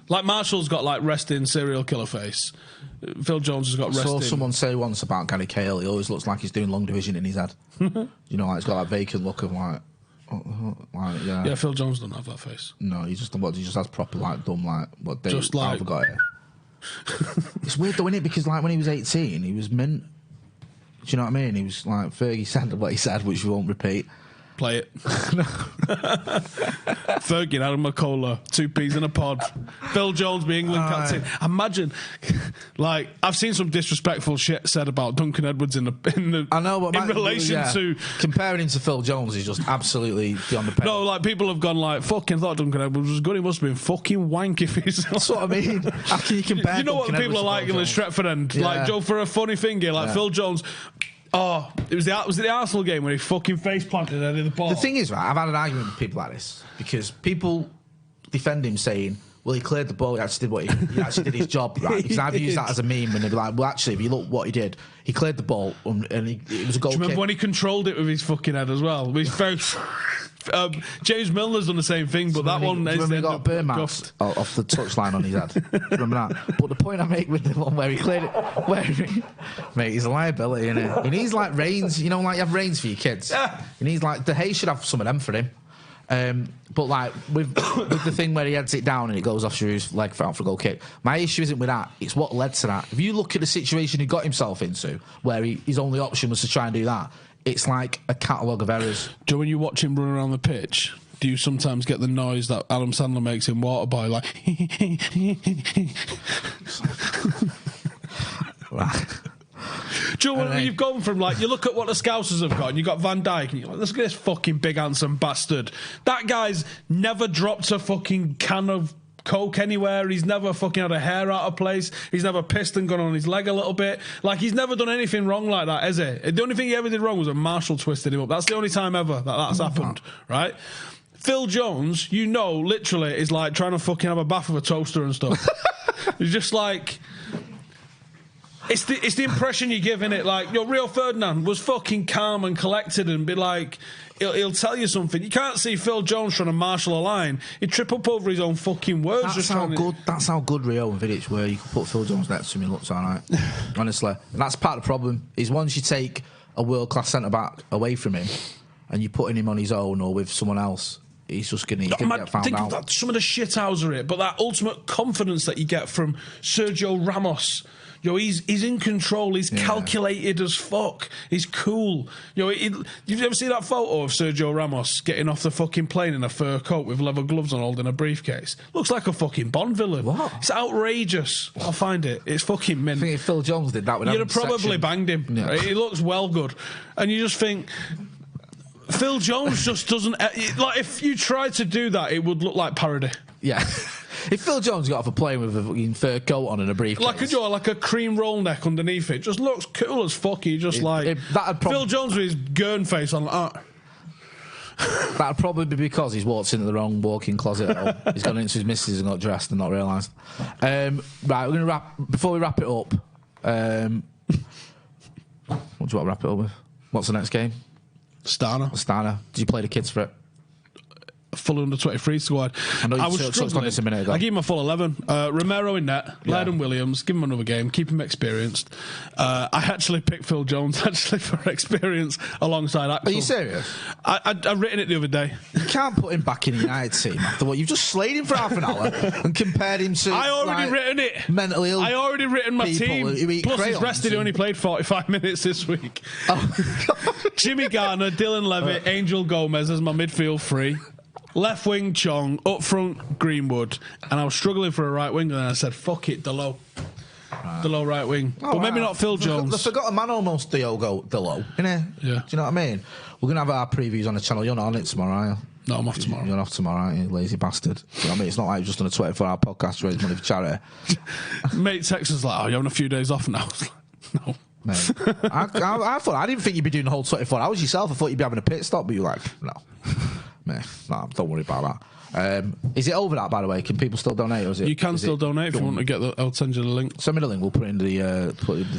Like Marshall's got like resting serial killer face. Phil Jones has got resting. I saw someone say once about Gary Cahill, he always looks like he's doing long division in his head. He's got that vacant look of like yeah. Yeah, Phil Jones doesn't have that face. No, he just has proper like dumb what Dave just like got it. It's weird though, isn't it? Because like when he was 18, he was mint. Do you know what I mean? He was like Fergie said what he said, which we won't repeat. Play it. Fergie, Adam McCullough, 2 peas in a pod. Phil Jones, the England captain. Imagine, like, I've seen some disrespectful shit said about Duncan Edwards in relation to comparing him to Phil Jones is just absolutely beyond the pale. No, like people have gone like, fucking thought Duncan Edwards was good. He must have been fucking wank if he's. That's what I mean. How can you compare? You know Duncan what people Edwards are like in the Stretford end, like Joe for a funny finger, like Phil Jones. Oh, was it the Arsenal game where he fucking face planted out of the ball? The thing is, right, I've had an argument with people like this because people defend him saying, well, he cleared the ball, he actually did his job, right? Because I've used that as a meme and they'd be like, well, actually, if you look what he did, he cleared the ball and it was a goal. Do you remember when he controlled it with his fucking head as well? With his face. James Milner's done the same thing, but that one is he got burn marks off the touchline on his head. Do you remember that? But the point I make with the one where he cleared it, mate, he's a liability, isn't it? He needs like reins, like you have reins for your kids. He needs like De Gea should have some of them for him. But like with the thing where he heads it down and it goes off Giroud's leg out for a goal kick, my issue isn't with that, it's what led to that. If you look at the situation he got himself into, where his only option was to try and do that, it's like a catalogue of errors. Do when you watch him run around the pitch, do you sometimes get the noise that Adam Sandler makes in Waterboy, like do you know when you've gone from like, you look at what the Scousers have got and you've got Van Dijk and you're like, look at this fucking big handsome bastard. That guy's never dropped a fucking can of Coke anywhere. He's never fucking had a hair out of place. He's never pissed and gone on his leg a little bit. Like, he's never done anything wrong like that, has he? The only thing he ever did wrong was when Marshall twisted him up. That's the only time ever that's happened, right? Phil Jones, literally is like trying to fucking have a bath with a toaster and stuff. He's just like... It's the impression you give in it. Like, Rio Ferdinand was fucking calm and collected and be like... He'll tell you something. You can't see Phil Jones trying to marshal a line. He'd trip up over his own fucking words. That's how good Rio and Vidic were. You could put Phil Jones next to him, he looks all right. Honestly. And that's part of the problem, is once you take a world-class centre-back away from him and you're putting him on his own or with someone else, he's just going to get found out. That, some of the shithousery, but that ultimate confidence that you get from Sergio Ramos He's in control. He's calculated as fuck. He's cool. You've ever seen that photo of Sergio Ramos getting off the fucking plane in a fur coat with leather gloves on, holding a briefcase? Looks like a fucking Bond villain. What? It's outrageous. I'll find it. It's fucking mint. I think if Phil Jones did that, you'd have probably banged him. Yeah. Right? He looks well good, and you just think Phil Jones just doesn't. Like, if you tried to do that, it would look like parody. Yeah. If Phil Jones got off a plane with a fucking fur coat on and a briefcase, like a cream roll neck underneath it, just looks cool as fuck. He just Phil Jones with his gurn face on. That'd probably be because he's walked into the wrong walk-in closet at home. He's gone into his missus and got dressed and not realised. Right, we're going to wrap. Before we wrap it up, what do you want to wrap it up with? What's the next game? Astana. Did you play the kids for it? Full under 23 squad. I know you touched on this a minute ago. I gave him a full 11. Romero in net, Laird and Williams. Give him another game. Keep him experienced. I actually picked Phil Jones for experience alongside Axel. Are you serious? I've written it the other day. You can't put him back in the United team after what you've just slayed him for half an hour and compared him to. I already written it. Mentally ill. I already written my team. Plus he's rested. He only played 45 minutes this week. Oh. Jimmy Garner, Dylan Levitt, Angel Gomez as my midfield three. Left wing Chong, up front Greenwood, and I was struggling for a right wing, and then I said, "Fuck it, Delo, Delo right wing." But maybe not Phil Jones. They forgot a man almost, Delo, innit? Yeah. Do you know what I mean? We're gonna have our previews on the channel. You're not on it tomorrow, are you? No, I'm off tomorrow. You're off tomorrow, aren't you, lazy bastard? Do you know what I mean? It's not like you've just done a 24-hour podcast to raise money for charity. Mate texts us like, "Oh, you're having a few days off now." No. Mate, I didn't think you'd be doing the whole 24 hours yourself. I thought you'd be having a pit stop, but you're like, no. Mate, no, don't worry about that. Is it over that, by the way? Can people still donate? Or is it, you can still donate if you want to get I'll send you the link. Send me the link. We'll put it in the.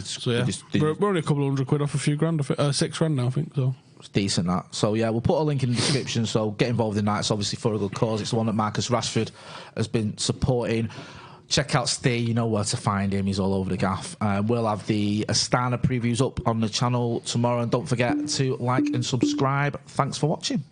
So yeah, we're only a couple of £100 off a few grand. £6 now, I think. So it's decent that. So yeah, we'll put a link in the description. So get involved in that. It's obviously for a good cause. It's the one that Marcus Rashford has been supporting. Check out Steve, you know where to find him. He's all over the gaff. We'll have the Astana previews up on the channel tomorrow. And don't forget to like and subscribe. Thanks for watching.